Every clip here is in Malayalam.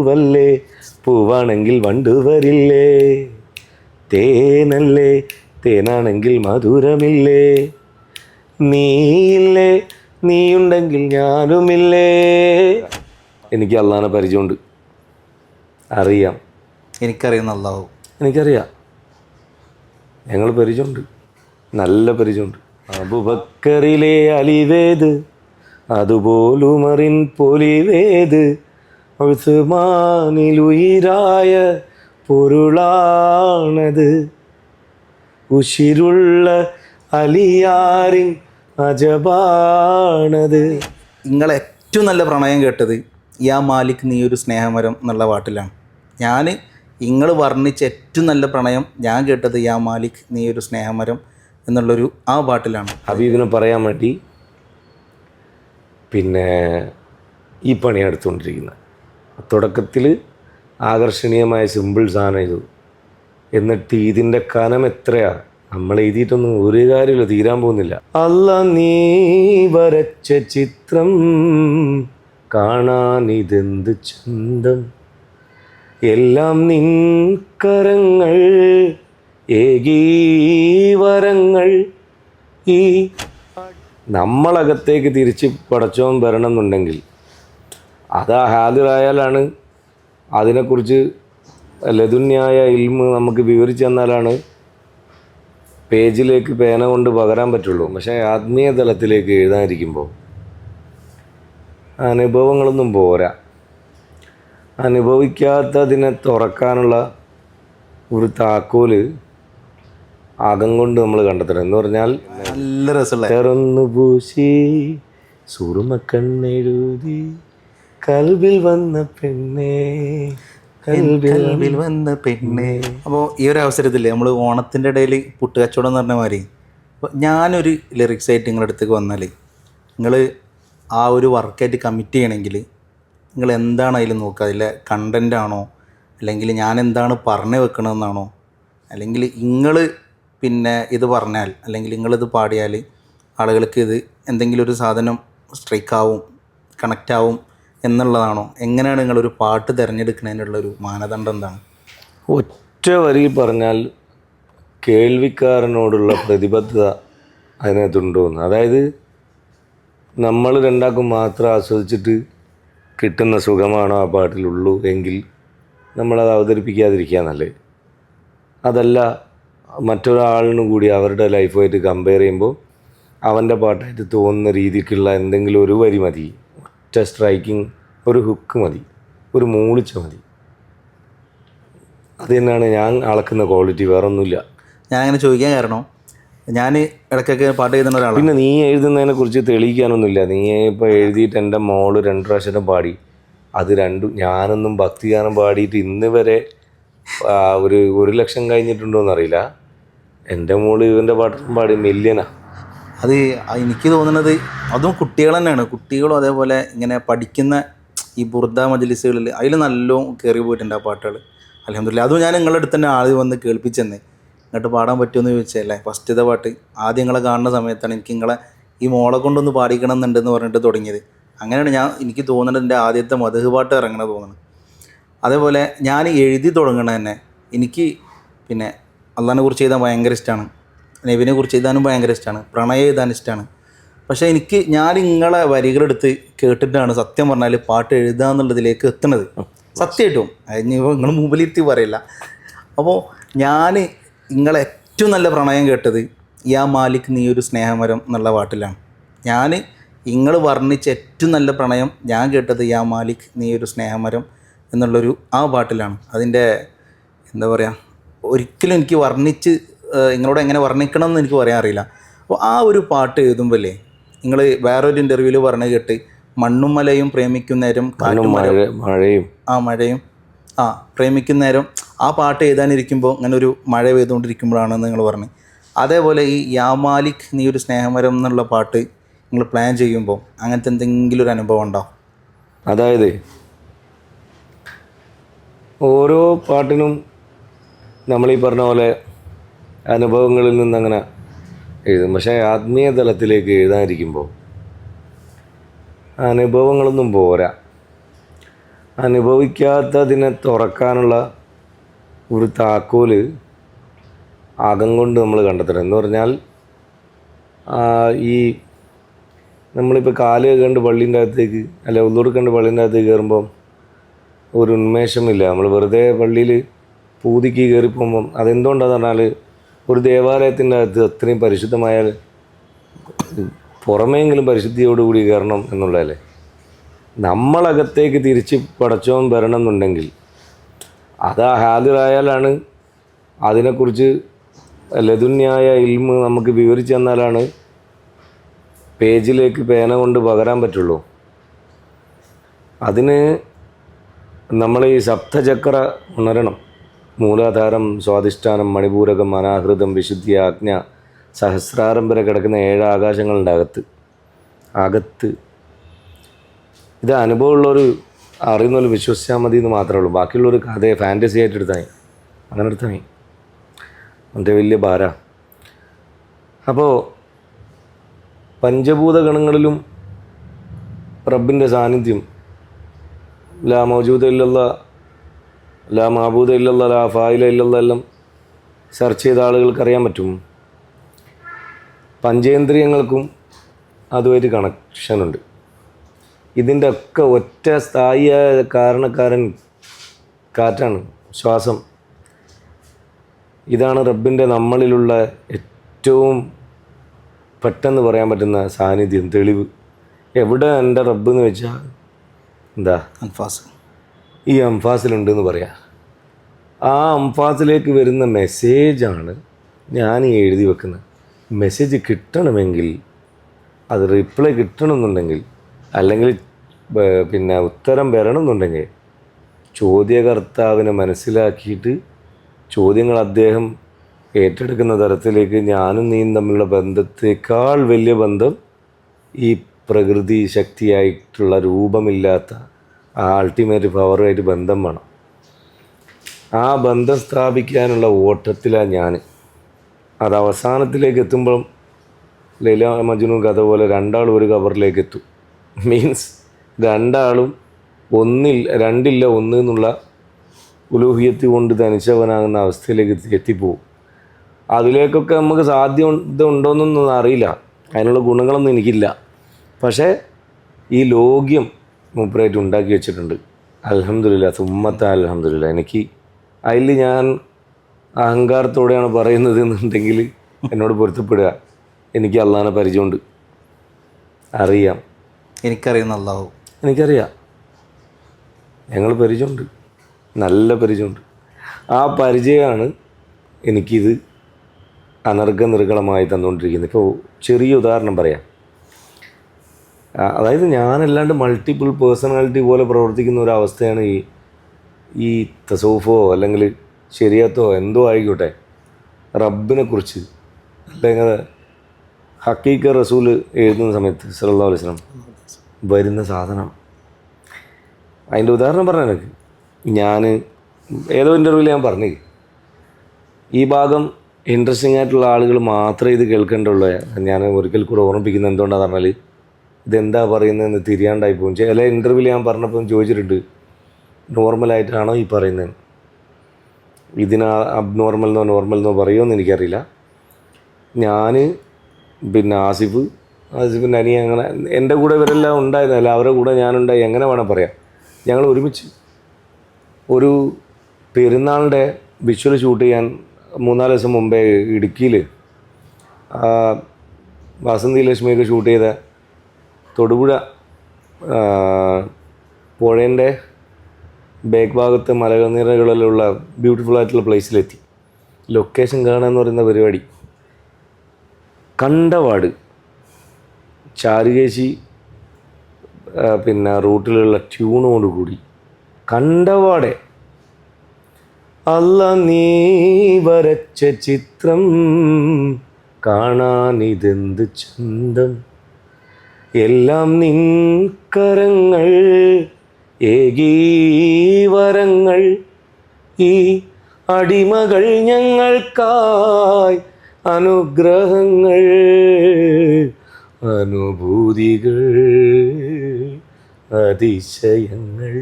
പൂവല്ലേ, പൂവാണെങ്കിൽ വണ്ടു വരില്ലേ, തേനല്ലേ, തേനാണെങ്കിൽ മധുരമില്ലേ, നീയില്ലേ, നീയുണ്ടെങ്കിൽ ഞാനുമില്ലേ. എനിക്ക് അള്ളാനെ പരിചയമുണ്ട്, അറിയാം. എനിക്കറിയുന്ന അള്ളാഹു, എനിക്കറിയാം, ഞങ്ങൾ പരിചയമുണ്ട്, നല്ല പരിചയമുണ്ട്. അബൂബക്കറിലെ അലിവേത്, അതുപോലുമറിൻ പൊലിവേത്, ഉസ്മാനിലുയിരായ പൊരുളാണത്, ഉശിരുള്ള അലിയാറിൻ അജബാണത്. നിങ്ങളെ ഏറ്റവും നല്ല പ്രണയം കേട്ടത് യാ മാലിക് നീ ഒരു സ്നേഹമരം എന്നുള്ള പാട്ടിലാണ്. ഞാൻ നിങ്ങൾ വർണ്ണിച്ച ഏറ്റവും നല്ല പ്രണയം ഞാൻ കേട്ടത് യാ മാലിക് നീ ഒരു സ്നേഹമരം എന്നുള്ളൊരു ആ പാട്ടിലാണ്. ഹബീബിനെ പറയാൻ വേണ്ടി പിന്നെ ഈ പണി എടുത്തുകൊണ്ടിരിക്കുന്നത്. തുടക്കത്തിൽ ആകർഷണീയമായ സിമ്പിൾ സാധനം ഇത്, എന്നിട്ട് ഇതിൻ്റെ കനം എത്രയാ, നമ്മൾ എഴുതിയിട്ടൊന്നും ഒരു കാര്യമില്ല, തീരാൻ പോകുന്നില്ല. അല്ല നീ വരച്ച ചിത്രം കാണാനിതെന്ത് ചന്തം, എല്ലാം നിൻ കരങ്ങൾ ഏകീവരങ്ങൾ. ഈ നമ്മളകത്തേക്ക് തിരിച്ച് പടച്ചോൻ വരണം എന്നുണ്ടെങ്കിൽ അതാ ഹാദിറായാലാണ്, അതിനെക്കുറിച്ച് ലതുന്യായ ഇൽമ് നമുക്ക് വിവരിച്ചു തന്നാലാണ് പേജിലേക്ക് പേന കൊണ്ട് പകരാൻ പറ്റുള്ളൂ. പക്ഷേ ആത്മീയ തലത്തിലേക്ക് എഴുതാനിരിക്കുമ്പോൾ അനുഭവങ്ങളൊന്നും പോരാ. അനുഭവിക്കാത്തതിനെ തുറക്കാനുള്ള ഒരു താക്കോല് അകം കൊണ്ട് നമ്മൾ കണ്ടെത്തണം. എന്ന് പറഞ്ഞാൽ നല്ല രസമുള്ള തെറന്നു പൂശി സുറുമക്കണ്ണെഴുതി കൽബിൽ വന്ന പെണ്ണേ, കൽവിൽ വന്ന പെണ്ണേ. അപ്പോൾ ഈ ഒരു അവസരത്തിൽ നമ്മൾ ഓണത്തിൻ്റെ ഇടയിൽ പുട്ടുകച്ചവടം എന്ന് പറഞ്ഞ മാതിരി, അപ്പോൾ ഞാനൊരു ലിറിക്സ് ആയിട്ട് നിങ്ങളുടെ അടുത്തേക്ക് വന്നാൽ നിങ്ങൾ ആ ഒരു വർക്കായിട്ട് കമ്മിറ്റ് ചെയ്യണമെങ്കിൽ നിങ്ങൾ എന്താണ് അതിൽ നോക്കുക? അതിലെ കണ്ടൻ്റ് ആണോ, അല്ലെങ്കിൽ ഞാൻ എന്താണ് പറഞ്ഞു വെക്കണമെന്നാണോ, അല്ലെങ്കിൽ നിങ്ങൾ പിന്നെ ഇത് പറഞ്ഞാൽ, അല്ലെങ്കിൽ നിങ്ങളിത് പാടിയാൽ ആളുകൾക്ക് ഇത് എന്തെങ്കിലും ഒരു സാധനം സ്ട്രൈക്കാവും, കണക്റ്റാവും എന്നുള്ളതാണോ? എങ്ങനെയാണ് നിങ്ങളൊരു പാട്ട് തിരഞ്ഞെടുക്കുന്നതിനുള്ളൊരു മാനദണ്ഡം എന്താണ്? ഒറ്റ വരിയിൽ പറഞ്ഞാൽ കേൾവിക്കാരനോടുള്ള പ്രതിബദ്ധത അതിനകത്തുണ്ടോയെന്ന്. അതായത് നമ്മൾ രണ്ടാക്കും മാത്രം ആസ്വദിച്ചിട്ട് കിട്ടുന്ന സുഖമാണോ ആ പാട്ടിലുള്ളൂ എങ്കിൽ നമ്മളത് അവതരിപ്പിക്കാതിരിക്കുക നല്ലത്. അതല്ല, മറ്റൊരാളിനും കൂടി അവരുടെ ലൈഫുമായിട്ട് കമ്പയർ ചെയ്യുമ്പോൾ അവൻ്റെ പാട്ടായിട്ട് തോന്നുന്ന രീതിക്കുള്ള എന്തെങ്കിലും ഒരു വരി മതി, ഒറ്റ സ്ട്രൈക്കിങ്, ഒരു ഹുക്ക് മതി, ഒരു മൂളിച്ച മതി. അത് തന്നെയാണ് ഞാൻ അളക്കുന്ന ക്വാളിറ്റി, വേറെ ഒന്നുമില്ല. ഞാൻ അങ്ങനെ ചോദിക്കാൻ കാരണം, ഞാൻ ഇടയ്ക്കൊക്കെ പാട്ട് എഴുതുന്ന ഒരാളാണ്. പിന്നെ നീ എഴുതുന്നതിനെ കുറിച്ച് തെളിയിക്കാനൊന്നുമില്ല. നീ ഇപ്പോൾ എഴുതിയിട്ട് എൻ്റെ മോള് 2 പ്രാവശ്യം പാടി, അത് രണ്ടും ഞാനൊന്നും ഭക്തിഗാനം പാടിയിട്ട് ഇന്ന് വരെ ഒരു 1,00,000 കഴിഞ്ഞിട്ടുണ്ടോയെന്നറിയില്ല. എൻ്റെ മോള് ഇവൻ്റെ പാട്ടൊന്നും പാടി മില്യനാ. അത് എനിക്ക് തോന്നുന്നത് അതും കുട്ടികൾ തന്നെയാണ്. കുട്ടികളും അതേപോലെ ഇങ്ങനെ പഠിക്കുന്ന ഈ ബുർദ മജ്ലിസുകളിൽ അതിൽ നല്ലോണം കയറി പോയിട്ടുണ്ട് ആ പാട്ടുകൾ. അൽഹംദുലില്ലാ. അതും ഞാൻ നിങ്ങളുടെ അടുത്ത് തന്നെ ആദ്യം വന്ന് കേൾപ്പിച്ചെന്ന്, ഇങ്ങോട്ട് പാടാൻ പറ്റുമെന്ന് ചോദിച്ചല്ലേ. ഫസ്റ്റത്തെ പാട്ട് ആദ്യം നിങ്ങളെ കാണുന്ന സമയത്താണ് എനിക്ക് നിങ്ങളെ ഈ മോളെ കൊണ്ടൊന്ന് പാടിക്കണം എന്നുണ്ടെന്ന് പറഞ്ഞിട്ട് തുടങ്ങിയത്. അങ്ങനെയാണ് എനിക്ക് തോന്നുന്നത് എൻ്റെ ആദ്യത്തെ മദ്ഹ് പാട്ട് ഇറങ്ങണ തോന്നുന്നത്. അതേപോലെ ഞാൻ എഴുതി തുടങ്ങണത് തന്നെ എനിക്ക് പിന്നെ അള്ളാഹിനെ കുറിച്ച് എഴുതാൻ ഭയങ്കര ഇഷ്ടമാണ്, നബിനെ കുറിച്ച് എഴുതാനും ഭയങ്കര ഇഷ്ടമാണ്, പ്രണയം എഴുതാൻ ഇഷ്ടമാണ്. പക്ഷേ ഞാൻ നിങ്ങളെ വരികളെടുത്ത് കേട്ടിട്ടാണ് സത്യം പറഞ്ഞാൽ പാട്ട് എഴുതുക എന്നുള്ളതിലേക്ക് എത്തുന്നത്. സത്യമായിട്ടും ഇനിയിപ്പോൾ നിങ്ങൾ മുമ്പിലിരുത്തി പറയില്ല. അപ്പോൾ ഞാൻ നിങ്ങളെ ഏറ്റവും നല്ല പ്രണയം കേട്ടത് യാ മാലിക് നീ ഒരു സ്നേഹമരം എന്നുള്ള പാട്ടിലാണ്. ഞാൻ നിങ്ങൾ വർണ്ണിച്ച ഏറ്റവും നല്ല പ്രണയം ഞാൻ കേട്ടത് യാ മാലിക് നീ ഒരു സ്നേഹമരം എന്നുള്ളൊരു ആ പാട്ടിലാണ്. അതിൻ്റെ എന്താ പറയുക, ഒരിക്കലും എനിക്ക് വർണ്ണിച്ച് നിങ്ങളോട് എങ്ങനെ വർണ്ണിക്കണം എന്ന് എനിക്ക് പറയാൻ അറിയില്ല. അപ്പോൾ ആ ഒരു പാട്ട് എഴുതുമ്പോഴല്ലേ, നിങ്ങൾ വേറൊരു ഇൻ്റർവ്യൂവിൽ പറഞ്ഞു കേട്ട് മണ്ണും മലയും പ്രേമിക്കുന്നേരം മഴയും മഴയും പ്രേമിക്കുന്നേരം ആ പാട്ട് എഴുതാനിരിക്കുമ്പോൾ അങ്ങനെ ഒരു മഴ പെയ്തുകൊണ്ടിരിക്കുമ്പോഴാണെന്ന് നിങ്ങൾ പറഞ്ഞു. അതേപോലെ ഈ യാ മാലിക് നീ ഒരു സ്നേഹമരം എന്നുള്ള പാട്ട് നിങ്ങൾ പ്ലാൻ ചെയ്യുമ്പോൾ അങ്ങനത്തെ എന്തെങ്കിലും ഒരു അനുഭവം ഉണ്ടോ? അതായത് ഓരോ പാട്ടിനും നമ്മളീ പറഞ്ഞ പോലെ അനുഭവങ്ങളിൽ നിന്നങ്ങനെ എഴുതും. പക്ഷേ ആത്മീയ തലത്തിലേക്ക് എഴുതാനിരിക്കുമ്പോൾ അനുഭവങ്ങളൊന്നും പോരാ. അനുഭവിക്കാത്തതിനെ തുറക്കാനുള്ള ഒരു താക്കോല് അകം കൊണ്ട് നമ്മൾ കണ്ടെത്തണം. എന്ന് പറഞ്ഞാൽ ഈ നമ്മളിപ്പോൾ കാല് കണ്ട് പള്ളീൻ്റെ അകത്തേക്ക് അല്ല ഉള്ളൂർക്കണ്ട് പള്ളീൻ്റെ അകത്തേക്ക് കയറുമ്പം ഒരു ഉന്മേഷമില്ല. നമ്മൾ വെറുതെ പള്ളിയിൽ പൂതിക്ക് കയറി പോകുമ്പം അതെന്തുകൊണ്ടാന്ന് പറഞ്ഞാൽ ഒരു ദേവാലയത്തിൻ്റെ അകത്ത് അത്രയും പരിശുദ്ധമായാൽ പുറമേയെങ്കിലും പരിശുദ്ധിയോടുകൂടി കയറണം എന്നുള്ളതല്ലേ. നമ്മളകത്തേക്ക് തിരിച്ച് പടച്ചോൻ വരണം എന്നുണ്ടെങ്കിൽ അത് ഹാജരായാലാണ്, അതിനെക്കുറിച്ച് ലതുന്യായ ഇൽമ് നമുക്ക് വിവരിച്ചു തന്നാലാണ് പേജിലേക്ക് പേന കൊണ്ട് പകരാൻ പറ്റുള്ളൂ. അതിന് നമ്മൾ ഈ സപ്തചക്ര ഉണരണം. മൂലാധാരം, സ്വാധിഷ്ഠാനം, മണിപൂരകം, അനാഹൃതം, വിശുദ്ധി, ആജ്ഞ, സഹസ്രാരം വരെ കിടക്കുന്ന 7 ആകാശങ്ങളുണ്ട് അകത്ത്. ഇത് അനുഭവമുള്ളൊരു അറിയുന്നൊരു വിശ്വസിച്ചാൽ മതി എന്ന് മാത്രമേ ഉള്ളൂ. ബാക്കിയുള്ളൊരു കഥയെ ഫാൻറ്റസി ആയിട്ട് എടുത്താൽ അങ്ങനെ എടുത്താൽ മറ്റേ വലിയ ഭാര. അപ്പോൾ പഞ്ചഭൂത ഗണങ്ങളിലും റബ്ബിൻ്റെ സാന്നിധ്യം ലാ മൗജൂദ ഇല്ലല്ലാ, ലാ മാബൂദ ഇല്ലല്ലാ, ലാ ഫായില ഇല്ലല്ലാ എല്ലാം സെർച്ച് ചെയ്ത ആളുകൾക്കറിയാൻ പറ്റും. പഞ്ചേന്ദ്രിയങ്ങൾക്കും അതുമായിട്ട് കണക്ഷനുണ്ട്. ഇതിൻ്റെ ഒക്കെ ഒറ്റ സ്ഥായിയായ കാരണക്കാരൻ കാറ്റാണ്, ശ്വാസം. ഇതാണ് റബ്ബിൻ്റെ നമ്മളിലുള്ള ഏറ്റവും പെട്ടെന്ന് പറയാൻ പറ്റുന്ന സാന്നിധ്യം, തെളിവ്. എവിടെ എൻ്റെ റബ്ബ് എന്ന് വെച്ചാൽ എന്താ അൻഫാസ്, ഈ അംഫാസിലുണ്ടെന്ന് പറയാം. ആ അംഫാസിലേക്ക് വരുന്ന മെസ്സേജാണ് ഞാൻ ഈ എഴുതി വെക്കുന്നത്. മെസ്സേജ് കിട്ടണമെങ്കിൽ, അത് റിപ്ലൈ കിട്ടണമെന്നുണ്ടെങ്കിൽ, അല്ലെങ്കിൽ പിന്നെ ഉത്തരം വരണമെന്നുണ്ടെങ്കിൽ ചോദ്യകർത്താവിനെ മനസ്സിലാക്കിയിട്ട് ചോദ്യങ്ങൾ അദ്ദേഹം ഏറ്റെടുക്കുന്ന തരത്തിലേക്ക് ഞാനും നീയും തമ്മിലുള്ള ബന്ധത്തേക്കാൾ വലിയ ബന്ധം ഈ പ്രകൃതി ശക്തിയായിട്ടുള്ള രൂപമില്ലാത്ത ആ അൾട്ടിമേറ്റ് പവറുമായിട്ട് ബന്ധം വേണം. ആ ബന്ധം സ്ഥാപിക്കാനുള്ള ഓട്ടത്തിലാണ് ഞാൻ. അത് അവസാനത്തിലേക്ക് എത്തുമ്പം ലൈല മജ്നു കഥ പോലെ രണ്ടാളും ഒരു കവറിലേക്ക് എത്തും. മീൻസ് രണ്ടാളും രണ്ടില്ല ഒന്ന് എന്നുള്ള ഉലൂഹിയത്ത് കൊണ്ട് തനിച്ചവനാകുന്ന അവസ്ഥയിലേക്ക് എത്തിപ്പോവും. അതിലേക്കൊക്കെ നമുക്ക് സാധ്യത ഉണ്ടോയെന്നൊന്നും അറിയില്ല, അതിനുള്ള ഗുണങ്ങളൊന്നും എനിക്കില്ല. പക്ഷേ ഈ ലോക്യം മൂപ്പരായിട്ട് ഉണ്ടാക്കി വെച്ചിട്ടുണ്ട്. അൽഹംദുലില്ലാ, സുമ്മത്ത അൽഹംദുലില്ലാ. എനിക്ക് അതിൽ ഞാൻ അഹങ്കാരത്തോടെയാണ് പറയുന്നത് എന്നുണ്ടെങ്കിൽ എന്നോട് പൊരുത്തപ്പെടുക. എനിക്ക് അള്ളാഹിനെ പരിചയമുണ്ട്, അറിയാം. എനിക്കറിയുന്ന അള്ളാഹു, എനിക്കറിയാം. ഞങ്ങൾ പരിചയമുണ്ട്, നല്ല പരിചയമുണ്ട്. ആ പരിചയമാണ് എനിക്കിത് അനർഘനിർഗളമായി തന്നുകൊണ്ടിരിക്കുന്നത്. ഇപ്പോൾ ചെറിയ ഉദാഹരണം പറയാം. അതായത് ഞാനല്ലാണ്ട് മൾട്ടിപ്പിൾ പേഴ്സണാലിറ്റി പോലെ പ്രവർത്തിക്കുന്ന ഒരു അവസ്ഥയാണ് ഈ തസൗഫോ അല്ലെങ്കിൽ ശരിയത്തോ എന്തോ ആയിക്കോട്ടെ, റബ്ബിനെ കുറിച്ച് അല്ലെങ്കിൽ ഹക്കീക്ക റസൂൽ എഴുതുന്ന സമയത്ത് സല്ലല്ലാഹു അലൈഹി വസല്ലം വരുന്ന സാധനം. അതിൻ്റെ ഉദാഹരണം പറഞ്ഞാൽ എനിക്ക്, ഞാൻ ഏതോ ഇൻ്റർവ്യൂവിൽ ഞാൻ പറഞ്ഞു, ഈ ഭാഗം ഇൻട്രസ്റ്റിംഗ് ആയിട്ടുള്ള ആളുകൾ മാത്രമേ ഇത് കേൾക്കേണ്ടുള്ളൂ. ഞാൻ ഒരിക്കൽ കൂടെ ഓർമ്മിപ്പിക്കുന്നത് എന്തുകൊണ്ടാണെന്ന് പറഞ്ഞാൽ ഇതെന്താ പറയുന്നതെന്ന് തിരിയാണ്ടായി പോകും. ചില ഇൻ്റർവ്യൂവിൽ ഞാൻ പറഞ്ഞപ്പോൾ ചോദിച്ചിട്ടുണ്ട്, നോർമലായിട്ടാണോ ഈ പറയുന്നത്, ഇതിന് അബ്നോർമൽ എന്നോ പറയുമോ എനിക്കറിയില്ല. ഞാൻ പിന്നെ ആസിഫിൻ്റെ അനിയ, അങ്ങനെ എൻ്റെ കൂടെ ഇവരെല്ലാം ഉണ്ടായിരുന്നല്ല, അവരുടെ കൂടെ ഞാനുണ്ടായി, എങ്ങനെ വേണം പറയാം. ഞങ്ങൾ ഒരുമിച്ച് ഒരു പെരുന്നാളിൻ്റെ വിഷ്വൽ ഷൂട്ട് ചെയ്യാൻ 3-4 ദിവസം മുമ്പേ ഇടുക്കിയിൽ വാസന്തി ലക്ഷ്മിയൊക്കെ ഷൂട്ട് ചെയ്ത തൊടുപുഴ പുഴേൻ്റെ ബാക്ക് ഭാഗത്ത് മലനിരകളിലുള്ള ബ്യൂട്ടിഫുൾ ആയിട്ടുള്ള പ്ലേസിലെത്തി. ലൊക്കേഷൻ കാണാമെന്ന് പറയുന്ന പരിപാടി കണ്ടവാട് ചാരുകേശി പിന്നെ റൂട്ടിലുള്ള ട്യൂണോടുകൂടി കണ്ടവാടെ അല്ല നീ വരച്ച ചിത്രം കാണാനിതെന്ത് ചന്തം, എല്ലാം നിൻ കരങ്ങൾ ഏകീവരങ്ങൾ, ഈ അടിമകൾ ഞങ്ങൾക്കായി അനുഗ്രഹങ്ങൾ, അനുഭൂതികൾ അതിശയങ്ങൾ.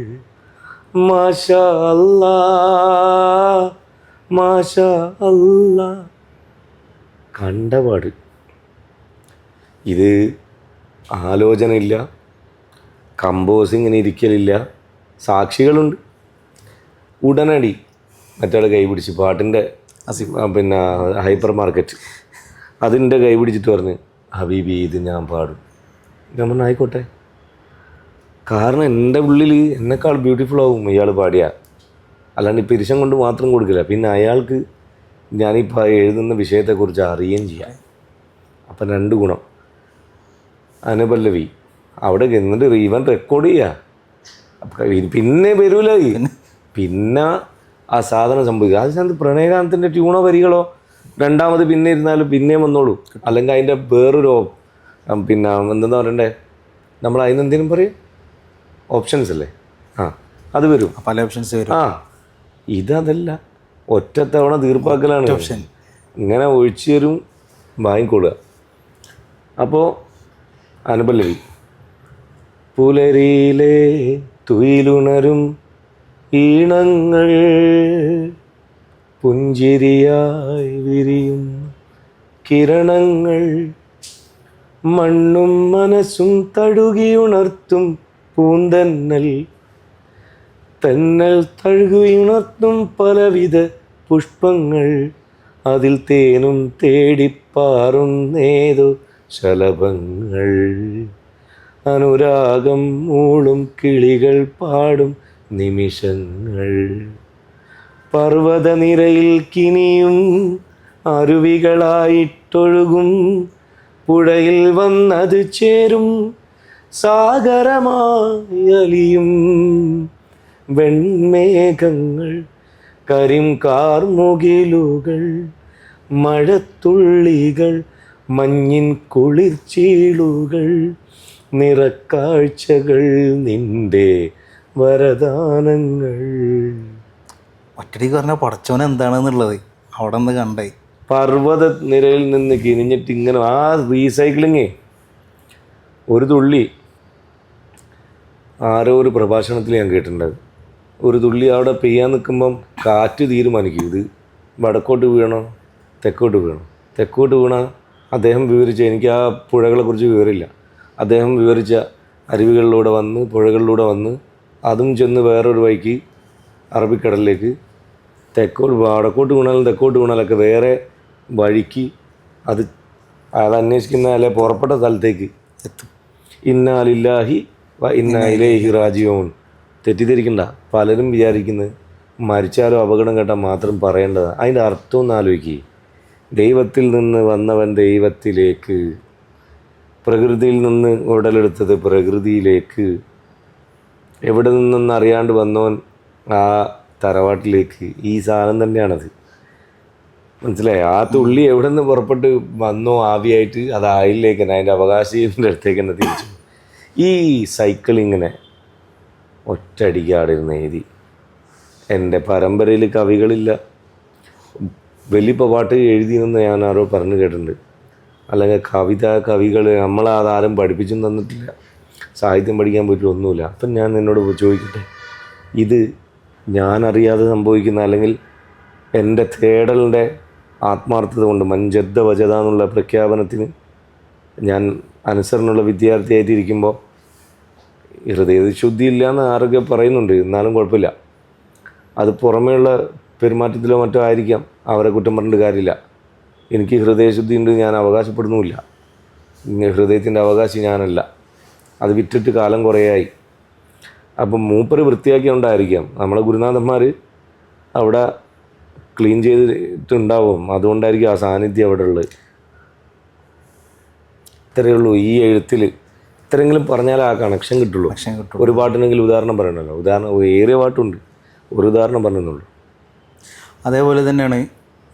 മാഷാ അല്ലാ മാഷാ അല്ലാ. കണ്ടപാട്. ഇത് ആലോചനയില്ല, കമ്പോസിങ്ങിന് ഇരിക്കലില്ല, സാക്ഷികളുണ്ട്. ഉടനടി മറ്റാൾ കൈ പിടിച്ച് പാട്ടിൻ്റെ പിന്നെ ഹൈപ്പർ മാർക്കറ്റ് അതിൻ്റെ കൈ പിടിച്ചിട്ട് പറഞ്ഞ് ഹബീബി ഇത് ഞാൻ പാടും. ഞാൻ പറഞ്ഞു ആയിക്കോട്ടെ, കാരണം എൻ്റെ ഉള്ളിൽ എന്നെക്കാൾ ബ്യൂട്ടിഫുൾ ആവും ഇയാൾ പാടിയാൽ. അല്ലാണ്ട് ഈ പിരിശം കൊണ്ട് മാത്രം കൊടുക്കില്ല. പിന്നെ അയാൾക്ക് ഞാനിപ്പോൾ എഴുതുന്ന വിഷയത്തെക്കുറിച്ച് അറിയുകയും ചെയ്യാം. അപ്പം 2 ഗുണം. അനുപല്ലവി അവിടെ എന്നിട്ട് ഇവൻ റെക്കോർഡ് ചെയ്യുക. പിന്നെ വരൂല, പിന്നെ ആ സാധനം സംഭവിക്കുക. അത് ഞാൻ പ്രണയഗാനത്തിൻ്റെ ട്യൂണോ വരികളോ രണ്ടാമത് പിന്നെ ഇരുന്നാലും പിന്നെയും വന്നോളൂ. അല്ലെങ്കിൽ അതിൻ്റെ വേറൊരു പിന്നെ എന്തെന്നാ പറയണ്ടേ, നമ്മൾ അതിനെന്തിനും പറയും, ഓപ്ഷൻസ് അല്ലേ, അത് വരും, പല ഓപ്ഷൻസ് വരും. ഇതല്ല, ഒറ്റത്തവണ തീർപ്പാക്കലാണ് ഓപ്ഷൻ. ഇങ്ങനെ ഒഴിച്ചു തരും, വാങ്ങിക്കൊള്ളുക. അപ്പോൾ അനുപല്ലവി പുലരിയിലെ തുയിലുണരും ഈണങ്ങൾ പുഞ്ചിരിയായി വിരിയും കിരണങ്ങൾ മണ്ണും മനസ്സും തഴുകിയുണർത്തും പൂന്തന്നൽ തെന്നൽ തഴുകിയുണർത്തും പലവിധ പുഷ്പങ്ങൾ അതിൽ തേനും തേടിപ്പാറുന്നേതോ ശലഭങ്ങൾ അനുരാഗം മൂളും കിളികൾ പാടും നിമിഷങ്ങൾ പർവ്വതനിരയിൽ കിനിയും അരുവികളായിട്ടൊഴുകും പുഴയിൽ വന്നത് ചേരും സാഗരമായി അലിയും വെൺമേഘങ്ങൾ കരിം കാർമുകിലുകൾ മഴത്തുള്ളികൾ മഞ്ഞിൻ കുളിർച്ചീളുകൾ നിറക്കാഴ്ചകൾ നിന്റെ വരദാനങ്ങൾ. ഒറ്റടിക്ക് പറഞ്ഞാൽ പടച്ചോൻ എന്താണെന്നുള്ളത് അവിടെ നിന്ന് കണ്ടേ. പർവ്വത നിരയിൽ നിന്ന് കിനിഞ്ഞിട്ട് ഇങ്ങനെ ആ റീസൈക്ലിങ്ങേ ഒരു തുള്ളി ആരോ ഒരു പ്രഭാഷണത്തിൽ ഞാൻ കേട്ടിട്ടുണ്ട്. ഒരു തുള്ളി അവിടെ പെയ്യാൻ നിൽക്കുമ്പം കാറ്റ് തീരുമാനിക്കും ഇത് വടക്കോട്ട് വീണോ തെക്കോട്ട് വീണോ. തെക്കോട്ട് വീണാൽ അദ്ദേഹം വിവരിച്ച, എനിക്ക് ആ പുഴകളെക്കുറിച്ച് വിവരമില്ല, അദ്ദേഹം വിവരിച്ച അരുവികളിലൂടെ വന്ന് പുഴകളിലൂടെ വന്ന് അതും ചെന്ന് വേറൊരു വഴിക്ക് അറബിക്കടലിലേക്ക്, വടക്കോട്ട് വീണാലും തെക്കോട്ട് വീണാലൊക്കെ വേറെ വഴിക്ക് അത് അന്വേഷിക്കുന്ന അല്ലെ പുറപ്പെട്ട സ്ഥലത്തേക്ക് എത്തും. ഇന്നാ ലില്ലാഹി വ ഇന്നാ ഇലൈഹി റാജിഊൻ. തെറ്റിദ്ധരിക്കണ്ട, പലരും വിചാരിക്കുന്നത് മരിച്ചാലോ അപകടം കേട്ടാൽ മാത്രം പറയേണ്ടതാണ്. അതിൻ്റെ അർത്ഥം ഒന്ന് ആലോചിക്കുക. ദൈവത്തിൽ നിന്ന് വന്നവൻ ദൈവത്തിലേക്ക്, പ്രകൃതിയിൽ നിന്ന് ഉടലെടുത്തത് പ്രകൃതിയിലേക്ക്, എവിടെ നിന്നൊന്നും അറിയാണ്ട് വന്നവൻ ആ തറവാട്ടിലേക്ക്. ഈ സാധനം തന്നെയാണത്, മനസ്സിലായി? ആ തുള്ളി എവിടെ നിന്ന് പുറപ്പെട്ട് വന്നോ ആവിയായിട്ട് അത് ആയിലേക്ക് തന്നെ, അതിൻ്റെ അവകാശിയുടെ അടുത്തേക്ക് തന്നെ തിരിച്ചു. ഈ സൈക്കിളിങ്ങനെ ഒറ്റയടിക്കാടിരുന്ന് എഴുതി. എൻ്റെ പരമ്പരയിൽ കവികളില്ല, വലിയ പാട്ട് എഴുതിയെന്ന് ഞാൻ ആരോ പറഞ്ഞു കേട്ടിട്ടുണ്ട്. അല്ലെങ്കിൽ കവികൾ നമ്മളതാരും പഠിപ്പിച്ചും തന്നിട്ടില്ല, സാഹിത്യം പഠിക്കാൻ പോയിട്ട് ഒന്നുമില്ല. അപ്പം ഞാൻ നിന്നോട് ചോദിക്കട്ടെ, ഇത് ഞാനറിയാതെ സംഭവിക്കുന്ന അല്ലെങ്കിൽ എൻ്റെ തേടലിൻ്റെ ആത്മാർത്ഥത കൊണ്ട് മഞ്ചദ്ദ വജത എന്നുള്ള പ്രഖ്യാപനത്തിന് ഞാൻ അനുസരണമുള്ള വിദ്യാർത്ഥിയായിട്ടിരിക്കുമ്പോൾ ഹൃദയശുദ്ധിയില്ല എന്ന് ആരൊക്കെ പറയുന്നുണ്ട്, എന്നാലും കുഴപ്പമില്ല. അത് പുറമേയുള്ള പെരുമാറ്റത്തിലോ മറ്റോ ആയിരിക്കാം, അവരെ കുറ്റം പറഞ്ഞിട്ട് കാര്യമില്ല. എനിക്ക് ഹൃദയശുദ്ധി ഉണ്ട്, ഞാൻ അവകാശപ്പെടുന്നുമില്ല. ഹൃദയത്തിൻ്റെ അവകാശി ഞാനല്ല, അത് വിറ്റിട്ട് കാലം കുറേയായി. അപ്പം മൂപ്പര് വൃത്തിയാക്കിയോണ്ടായിരിക്കാം നമ്മളെ ഗുരുനാഥന്മാർ അവിടെ ക്ലീൻ ചെയ്തിട്ടുണ്ടാവും, അതുകൊണ്ടായിരിക്കും ആ സാന്നിധ്യം അവിടെ ഉള്ളത്. ഇത്രയേ ഉള്ളൂ ഈ എഴുത്തിൽ. ഇത്രയെങ്കിലും പറഞ്ഞാൽ ആ കണക്ഷൻ കിട്ടുള്ളൂ. ഒരു പാട്ടിനെങ്കിലും ഉദാഹരണം പറയണമല്ലോ. ഏറിയ പാട്ടുണ്ട്, ഒരു ഉദാഹരണം പറഞ്ഞെന്നുള്ളൂ. അതേപോലെ തന്നെയാണ്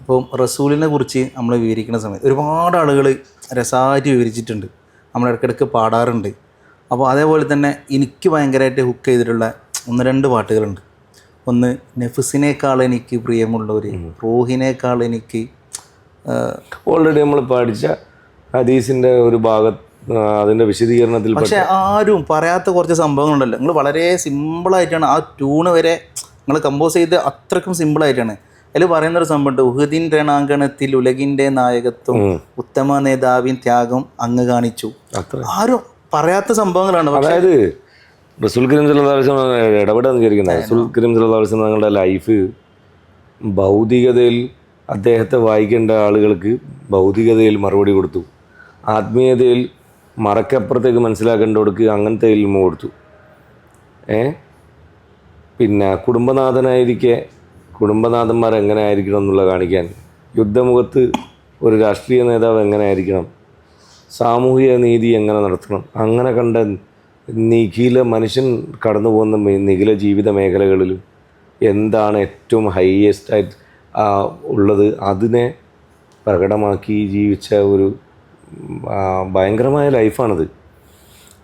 ഇപ്പം റസൂലിനെ കുറിച്ച് നമ്മൾ വിവരിക്കുന്ന സമയത്ത് ഒരുപാട് ആളുകൾ രസമായിട്ട് വിവരിച്ചിട്ടുണ്ട്, നമ്മൾ ഇടയ്ക്കിടയ്ക്ക് പാടാറുണ്ട്. അപ്പോൾ അതേപോലെ തന്നെ എനിക്ക് ഭയങ്കരമായിട്ട് ഹുക്ക് ചെയ്തിട്ടുള്ള 1-2 പാട്ടുകളുണ്ട്. ഒന്ന് നെഫ്സിനേക്കാൾ എനിക്ക് പ്രിയമുള്ളവർ, റൂഹിനേക്കാൾ എനിക്ക്. ഓൾറെഡി നമ്മൾ പഠിച്ച ഹദീസിൻ്റെ ഒരു അതിൻ്റെ വിശദീകരണത്തിൽ പക്ഷെ ആരും പറയാത്ത കുറച്ച് സംഭവങ്ങളുണ്ടല്ലോ. നിങ്ങൾ വളരെ സിമ്പിളായിട്ടാണ് ആ ട്യൂണ് വരെ നിങ്ങൾ കമ്പോസ് ചെയ്ത് അത്രക്കും സിമ്പിളായിട്ടാണ്. അതിൽ പറയുന്നൊരു സംഭവമുണ്ട്, ഉഹദിൻ രണാങ്കണത്തിൽ ഉലകിൻ്റെ നായകത്വം ഉത്തമ നേതാവിൻ ത്യാഗം അങ്ങ് കാണിച്ചു. ആരും പറയാത്ത സംഭവങ്ങളാണ്. അതായത് റസൂൽ കരീം സല്ലല്ലാഹു അലൈഹി വസല്ലം ഇടപെടാന്ന് വിചാരിക്കുന്നത്, റസൂൽ കരീം സല്ലല്ലാഹു അലൈഹി വസല്ലം തങ്ങളുടെ ലൈഫ് ഭൗതികതയിൽ അദ്ദേഹത്തെ വായിക്കേണ്ട ആളുകൾക്ക് ഭൗതികതയിൽ മറുപടി കൊടുത്തു, ആത്മീയതയിൽ മറക്കപ്പുറത്തേക്ക് മനസ്സിലാക്കേണ്ടവർക്ക് അങ്ങനത്തെ ഇൽമ കൊടുത്തു. പിന്നെ കുടുംബനാഥനായിരിക്കെ കുടുംബനാഥന്മാർ എങ്ങനെ ആയിരിക്കണം എന്നുള്ള കാണിക്കാൻ, യുദ്ധമുഖത്ത് ഒരു രാഷ്ട്രീയ നേതാവ് എങ്ങനെ ആയിരിക്കണം, സാമൂഹിക നീതി എങ്ങനെ നടത്തണം, അങ്ങനെ കണ്ട നിഖില മനുഷ്യൻ കടന്നു പോകുന്ന നിഖില ജീവിത മേഖലകളിലും എന്താണ് ഏറ്റവും ഹൈയസ്റ്റായിട്ട് ഉള്ളത് അതിനെ പ്രകടമാക്കി ജീവിച്ച ഒരു ഭയങ്കരമായ ലൈഫാണിത്.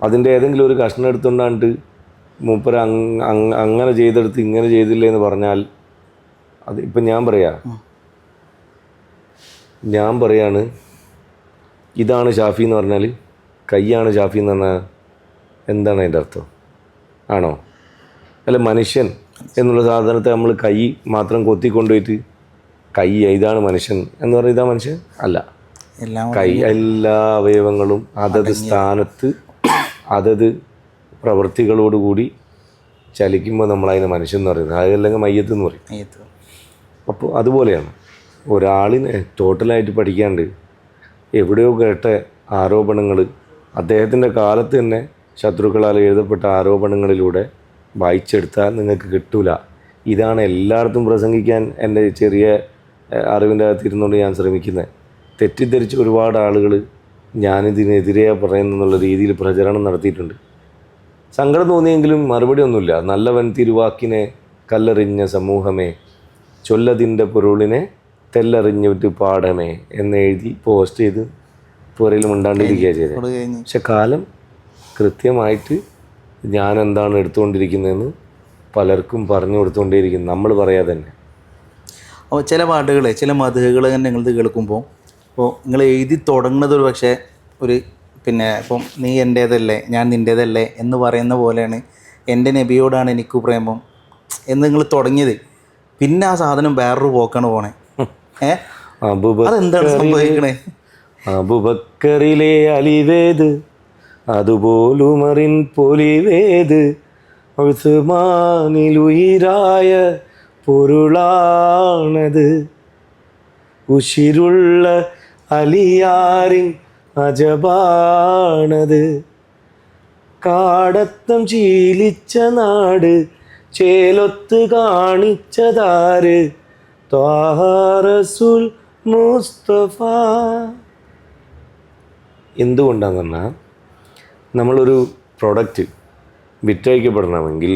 അതിൻ്റെ ഏതെങ്കിലും ഒരു കഷ്ണം എടുത്തുകൊണ്ടാണ്ട് മൂപ്പര അങ്ങനെ ചെയ്തെടുത്ത് ഇങ്ങനെ ചെയ്തില്ലേ എന്ന് പറഞ്ഞാൽ അത് ഇപ്പം ഞാൻ പറയാണ് ഇതാണ് ഷാഫി എന്ന് പറഞ്ഞാൽ കൈയാണ് ഷാഫി എന്ന് പറഞ്ഞാൽ എന്താണ് അതിൻ്റെ അർത്ഥം? ആണോ? അല്ല, മനുഷ്യൻ എന്നുള്ള സാധനത്തെ നമ്മൾ കൈ മാത്രം കൊത്തിക്കൊണ്ടുപോയിട്ട് കൈ ഇതാണ് മനുഷ്യൻ എന്ന് പറഞ്ഞാൽ ഇതാ മനുഷ്യൻ അല്ല. കൈ എല്ലാ അവയവങ്ങളും അതത് സ്ഥാനത്ത് അതത് പ്രവൃത്തികളോടുകൂടി ചലിക്കുമ്പോൾ നമ്മളതിനെ മനുഷ്യൻ എന്ന് പറയുന്നത്, അതല്ലെങ്കിൽ മയ്യത്ത് എന്ന് പറയും. അപ്പോൾ അതുപോലെയാണ് ഒരാളിനെ ടോട്ടലായിട്ട് പഠിക്കാണ്ട് എവിടെയോ കേട്ട ആരോപണങ്ങൾ അദ്ദേഹത്തിൻ്റെ കാലത്ത് തന്നെ ശത്രുക്കളാൽ എഴുതപ്പെട്ട ആരോപണങ്ങളിലൂടെ വായിച്ചെടുത്താൽ നിങ്ങൾക്ക് കിട്ടൂല. ഇതാണ് എല്ലായിടത്തും പ്രസംഗിക്കാൻ എൻ്റെ ചെറിയ അറിവിൻ്റെ അകത്തിരുന്നുകൊണ്ട് ഞാൻ ശ്രമിക്കുന്നത്. തെറ്റിദ്ധരിച്ച് ഒരുപാട് ആളുകൾ ഞാനിതിനെതിരെ പറയുന്നുള്ള രീതിയിൽ പ്രചരണം നടത്തിയിട്ടുണ്ട്. സങ്കടം തോന്നിയെങ്കിലും മറുപടി ഒന്നുമില്ല. നല്ലവൻ തിരുവാക്കിനെ കല്ലെറിഞ്ഞ സമൂഹമേ, ചൊല്ലതിൻ്റെ പൊരുളിനെ തെല്ലറിഞ്ഞിട്ട് പാടമേ എന്നെഴുതി പോസ്റ്റ് ചെയ്ത് പുറയിലും ഉണ്ടാണ്ടിരിക്കുക ചെയ്തത്. പക്ഷെ കാലം കൃത്യമായിട്ട് ഞാൻ എന്താണ് എടുത്തുകൊണ്ടിരിക്കുന്നതെന്ന് പലർക്കും പറഞ്ഞു കൊടുത്തുകൊണ്ടേയിരിക്കും, നമ്മൾ പറയാതെ തന്നെ. അപ്പോൾ ചില പാട്ടുകൾ ചില മധുകൾ തന്നെ നിങ്ങളത് കേൾക്കുമ്പോൾ ഇപ്പോൾ നിങ്ങൾ എഴുതി തുടങ്ങുന്നത് ഒരു പക്ഷേ ഒരു ഇപ്പം നീ എൻ്റേതല്ലേ ഞാൻ നിൻ്റേതല്ലേ എന്ന് പറയുന്ന പോലെയാണ് എൻ്റെ നബിയോടാണ് എനിക്ക് പ്രേമം എന്ന് നിങ്ങൾ തുടങ്ങിയത്. പിന്നെ ആ സാധനം വേറൊരു പോക്കാണ് പോണേ. അതെന്താണ് സംഭവിക്കണേ? അബൂബക്കറിലെ അലിവേത് അതുപോലുമറിൻ പൊലിവേത് ഉസ്മാനിലുയിരായ പൊരുളാണത് ഉശിരുള്ള അലിയാറിൻ അജബാണത് കാടത്തം ശീലിച്ച നാട് ചേലൊത്ത് കാണിച്ചതാര് ത്വാഹ റസൂൽ മുസ്തഫ. എന്തുകൊണ്ടാന്ന് പറഞ്ഞാൽ നമ്മളൊരു പ്രൊഡക്റ്റ് വിറ്റഴിക്കപ്പെടണമെങ്കിൽ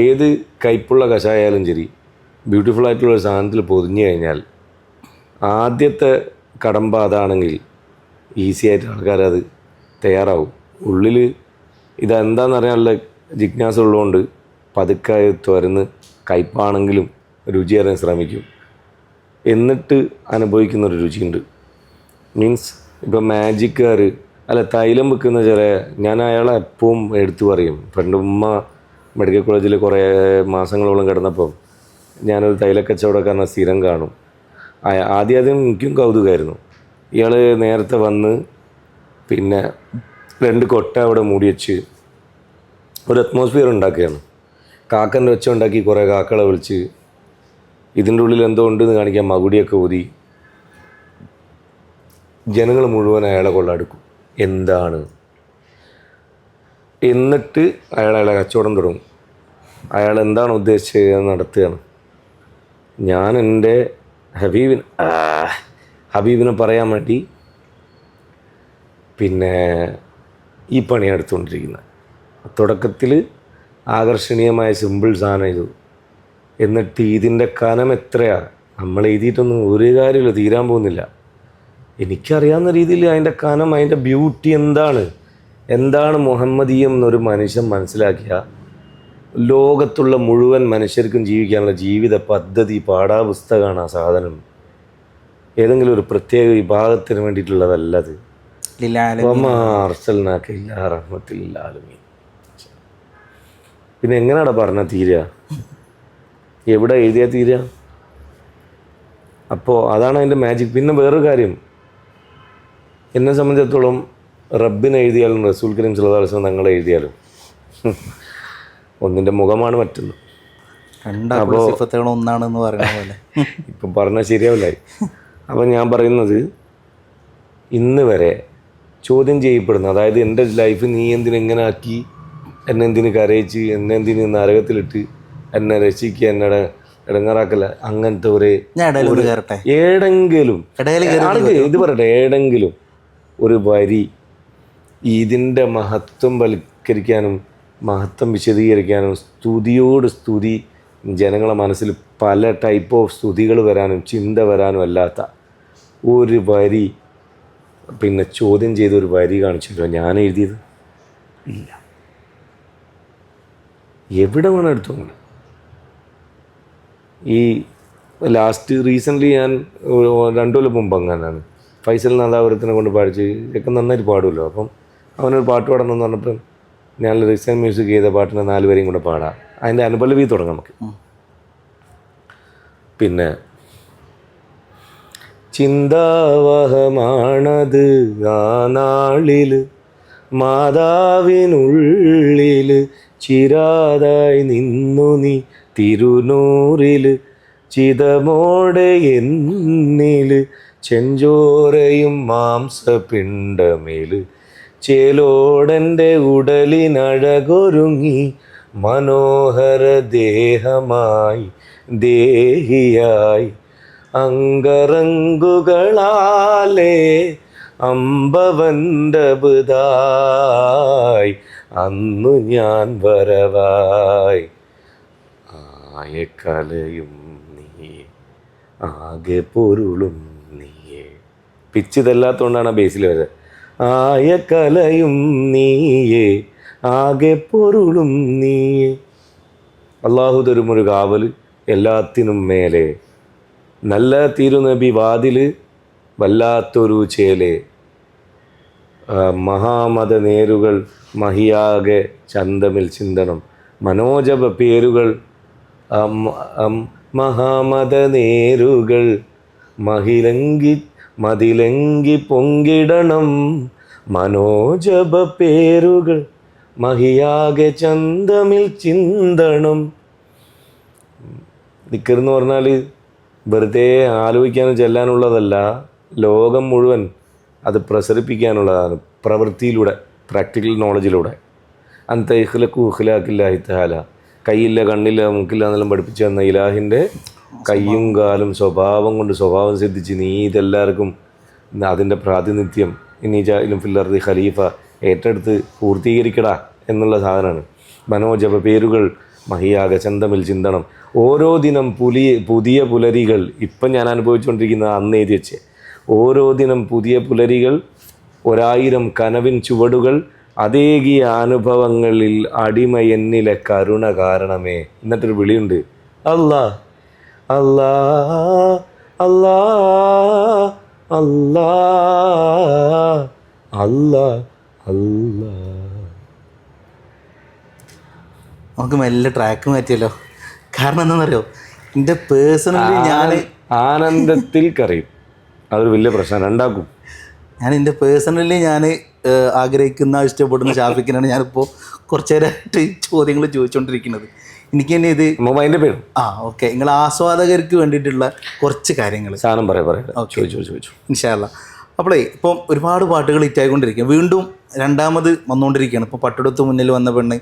ഏത് കയ്പുള്ള കഷായാലും ശരി ബ്യൂട്ടിഫുള്ളായിട്ടുള്ളൊരു സാധനത്തിൽ പൊതിഞ്ഞു കഴിഞ്ഞാൽ ആദ്യത്തെ കടമ്പ അതാണെങ്കിൽ ഈസി ആയിട്ട് ആൾക്കാരത് തയ്യാറാവും. ഉള്ളിൽ ഇതെന്താണെന്നറിയാനുള്ള ജിജ്ഞാസ ഉള്ളതുകൊണ്ട് പതുക്കെ തുറന്ന് കയ്പാണെങ്കിലും രുചി അറിയാൻ ശ്രമിക്കും. എന്നിട്ട് അനുഭവിക്കുന്നൊരു രുചിയുണ്ട്. മീൻസ് ഇപ്പം മാജിക്കാർ അല്ല തൈലം വെക്കുന്ന ഞാൻ അയാളെ എപ്പോഴും എടുത്തു പറയും. പണ്ട് ഉമ്മ മെഡിക്കൽ കോളേജിൽ കുറേ മാസങ്ങളോളം കിടന്നപ്പോൾ ഞാനൊരു തൈലക്കച്ചവടക്കാരനെ സ്ഥിരം കാണും. ആദ്യം എനിക്കും കൗതുകമായിരുന്നു. ഇയാൾ നേരത്തെ വന്ന് പിന്നെ 2 കൊട്ട അവിടെ മൂടി വെച്ച് ഒരു അറ്റ്മോസ്ഫിയർ ഉണ്ടാക്കുകയാണ്. കാക്കൻ്റെ ഒച്ച ഉണ്ടാക്കി കുറേ കാക്കളെ വിളിച്ച് ഇതിൻ്റെ ഉള്ളിൽ എന്തോ ഉണ്ടെന്ന് കാണിക്കാൻ മകുടിയൊക്കെ ഊതി ജനങ്ങൾ മുഴുവൻ അയാളെ കൊള്ളടുക്കും. എന്താണ്? എന്നിട്ട് അയാളെ കച്ചവടം തുടങ്ങും. അയാൾ എന്താണ് ഉദ്ദേശിച്ചത് നടത്തുകയാണ്. ഞാൻ എൻ്റെ ഹബീബിനെ പറയാൻ വേണ്ടി പിന്നെ ഈ പണിയാണ് എടുത്തുകൊണ്ടിരിക്കുന്നത്. തുടക്കത്തിൽ ആകർഷണീയമായ സിമ്പിൾ സാധനം ഇത്. എന്നിട്ട് ഇതിൻ്റെ കനം എത്രയാണ് നമ്മൾ എഴുതിയിട്ടൊന്നും ഒരു കാര്യമില്ല, തീരാൻ പോകുന്നില്ല. എനിക്കറിയാവുന്ന രീതിയിൽ അതിൻ്റെ കനം, അതിൻ്റെ ബ്യൂട്ടി എന്താണ് മുഹമ്മദീയം എന്നൊരു മനുഷ്യൻ മനസ്സിലാക്കിയ ലോകത്തുള്ള മുഴുവൻ മനുഷ്യർക്കും ജീവിക്കാനുള്ള ജീവിത പദ്ധതി പാഠാപുസ്തകമാണ് ആ സാധനം. ഏതെങ്കിലും ഒരു പ്രത്യേക വിഭാഗത്തിന് വേണ്ടിയിട്ടുള്ളതല്ലത്. വമാ അർസൽനാക ഇല്ലാ റഹ്മത്തുൽ ലിൽ ആലമീൻ. പിന്നെ എങ്ങനെയാടാ പറഞ്ഞാൽ തീരുക? എവിടെ എഴുതിയാൽ തീരുക? അപ്പോൾ അതാണ് അതിൻ്റെ മാജിക്. പിന്നെ വേറൊരു കാര്യം, എന്നെ സംബന്ധിച്ചിടത്തോളം റബ്ബിനെ എഴുതിയാലും റസൂൽ കരീം സല്ലല്ലാഹു അലൈഹി വസല്ലം തങ്ങളെ എഴുതിയാലും ഒന്നിൻ്റെ മുഖമാണ് മറ്റൊന്ന്. ഒന്നാണെന്ന് പറയുന്ന പോലെ ഇപ്പം പറഞ്ഞാൽ ശരിയാവില്ല. അപ്പം ഞാൻ പറയുന്നത്, ഇന്ന് വരെ ചോദ്യം ചെയ്യപ്പെടുന്ന, അതായത് എൻ്റെ ലൈഫ് നീ എന്തിനെങ്ങനെ ആക്കി, എന്നെ എന്തിന് കരയിച്ച്, എന്നെ എന്തിന് നരകത്തിലിട്ട്, എന്നെ രക്ഷിക്കുക, എന്നെ ഇടങ്ങാറാക്കല, അങ്ങനത്തെ ഒരു ഏടെങ്കിലും ഇത് പറയട്ടെ, ഏടെങ്കിലും ഒരു വരി ഇതിൻ്റെ മഹത്വം വൽക്കരിക്കാനും മഹത്വം വിശദീകരിക്കാനും സ്തുതിയോട് സ്തുതി ജനങ്ങളെ മനസ്സിൽ പല ടൈപ്പ് ഓഫ് സ്തുതികൾ വരാനും ചിന്ത വരാനും അല്ലാത്ത ഒരു വരി, പിന്നെ ചോദ്യം ചെയ്തൊരു വരി കാണിച്ചിട്ടോ ഞാൻ എഴുതിയത് ഇല്ല. എവിടെ വേണം എടുത്തോളൂ. ഈ ലാസ്റ്റ് റീസെൻ്റ്ലി ഞാൻ 2 കൊല്ലം മുമ്പ് അങ്ങനെയാണ് ഫൈസൽ നാദാപുരത്തിനെ കൊണ്ട് പാടിച്ച്, ഒക്കെ നന്നായിട്ട് പാടുമല്ലോ. അപ്പം അവനൊരു പാട്ട് പാടണമെന്ന് പറഞ്ഞപ്പം ഞാൻ റിസൈൻ മ്യൂസിക് ചെയ്ത പാട്ടിനെ 4 വരെയും കൂടെ പാടാം, അതിൻ്റെ അനുപല്ലവി തുടങ്ങാം നമുക്ക്. പിന്നെ ചിന്താവഹമാണത് ആ നാളിൽ മാതാവിനുള്ളിൽ ചിരാതായി നിന്നു നീ തിരുനൂറിൽ ചിതമോടെ എന്നിൽ ചെഞ്ചോരയും മാംസപിണ്ഡമേൽ ചേലോടൻ്റെ ഉടലിനഴകൊരുങ്ങി മനോഹര ദേഹമായി ദേഹിയായി അങ്കറങ്കുകളാലേ അമ്പവന്തബുതായി അന്നു ഞാൻ വരവായി ആയക്കലയും നീയെ ആകെ പൊരുളും നീയെ. പിച്ച് ഇതല്ലാത്തതുകൊണ്ടാണ് ബേസിൽ വരുന്നത്. ആയക്കലയും നീയെ ആകെ പൊരുളും നീയെ. അള്ളാഹു തരുമൊരു കാവൽ എല്ലാത്തിനും മേലെ, നല്ല തിരുനബി വാതിൽ വല്ലാത്തൊരു ചേലെ, മഹാമത നേരുകൾ മഹിയാകെ ചന്തമിൽ ചിന്തണം, മനോജപ പേരുകൾ മഹാമത നേരുകൾ മതിലങ്കി പൊങ്കിടണം, മനോജപ പേരുകൾ മഹിയാകെ ചന്തമിൽ ചിന്തണം. ദിക്റെന്ന് പറഞ്ഞാൽ വെറുതെ ആലോചിക്കാനും ചെല്ലാനുള്ളതല്ല, ലോകം മുഴുവൻ അത് പ്രസരിപ്പിക്കാനുള്ളതാണ് പ്രവൃത്തിയിലൂടെ, പ്രാക്ടിക്കൽ നോളജിലൂടെ. അന്ത ഇഖ്ലഖു ഇഖ്ലാഖില്ലാഹി തആല, കൈയില്ല കണ്ണില്ല മൂക്കില്ല എന്നെല്ലാം പഠിപ്പിച്ചു തന്ന ഇലാഹിൻ്റെ കയ്യും കാലും സ്വഭാവം കൊണ്ട് സ്വഭാവം സിദ്ധിച്ച് നീ ഇതെല്ലാവർക്കും അതിൻ്റെ പ്രാതിനിധ്യം ഇനി ജാഇലും ഫിൽ അർദി ഖലീഫ ഏറ്റെടുത്ത് പൂർത്തീകരിക്കടാ എന്നുള്ള സാധനമാണ്. മനോജപ പേരുകൾ മഹിയാകെ ചന്തമിൽ ചിന്തണം. ഓരോ ദിനം പുതിയ പുലരികൾ, ഇപ്പം ഞാൻ അനുഭവിച്ചുകൊണ്ടിരിക്കുന്ന അന്ന് എഴുതി വെച്ച്, ഓരോ ദിനം പുതിയ പുലരികൾ, 1000 കനവിൻ ചുവടുകൾ, അതേകിയ അനുഭവങ്ങളിൽ അടിമ എന്നിലെ കരുണ കാരണമേ. എന്നിട്ടൊരു വിളിയുണ്ട്, അല്ലാ അല്ലാ അല്ലാ അല്ലാ അല്ലാ അല്ലാ. നമുക്ക് മെല്ലെ ട്രാക്ക് മാറ്റിയല്ലോ. കാരണം എന്താണെന്നറിയോ, എൻ്റെ പേഴ്സണലി ഞാൻ ആനന്ദത്തിൽ കറിയും, അതൊരു വലിയ പ്രശ്നം ഉണ്ടാക്കും. എൻ്റെ പേഴ്സണലി ഞാൻ ആഗ്രഹിക്കുന്ന ഇഷ്ടപ്പെടുന്ന ഷാഫിക്കിനാണ് ഞാനിപ്പോൾ കുറച്ച് നേരമായിട്ട് ചോദ്യങ്ങൾ ചോദിച്ചുകൊണ്ടിരിക്കുന്നത്. എനിക്ക് തന്നെ ഇത് അതിൻ്റെ പേര് ഓക്കെ, നിങ്ങൾ ആസ്വാദകർക്ക് വേണ്ടിയിട്ടുള്ള കുറച്ച് കാര്യങ്ങൾ സാധനം ചോദിച്ചു ഇൻഷാ അല്ലാ. അപ്പോളേ ഇപ്പം ഒരുപാട് പാട്ടുകൾ ഹിറ്റായിക്കൊണ്ടിരിക്കുക, വീണ്ടും രണ്ടാമത് വന്നുകൊണ്ടിരിക്കുകയാണ്. ഇപ്പോൾ പട്ടെടുത്ത് മുന്നിൽ വന്ന പെണ്ണ്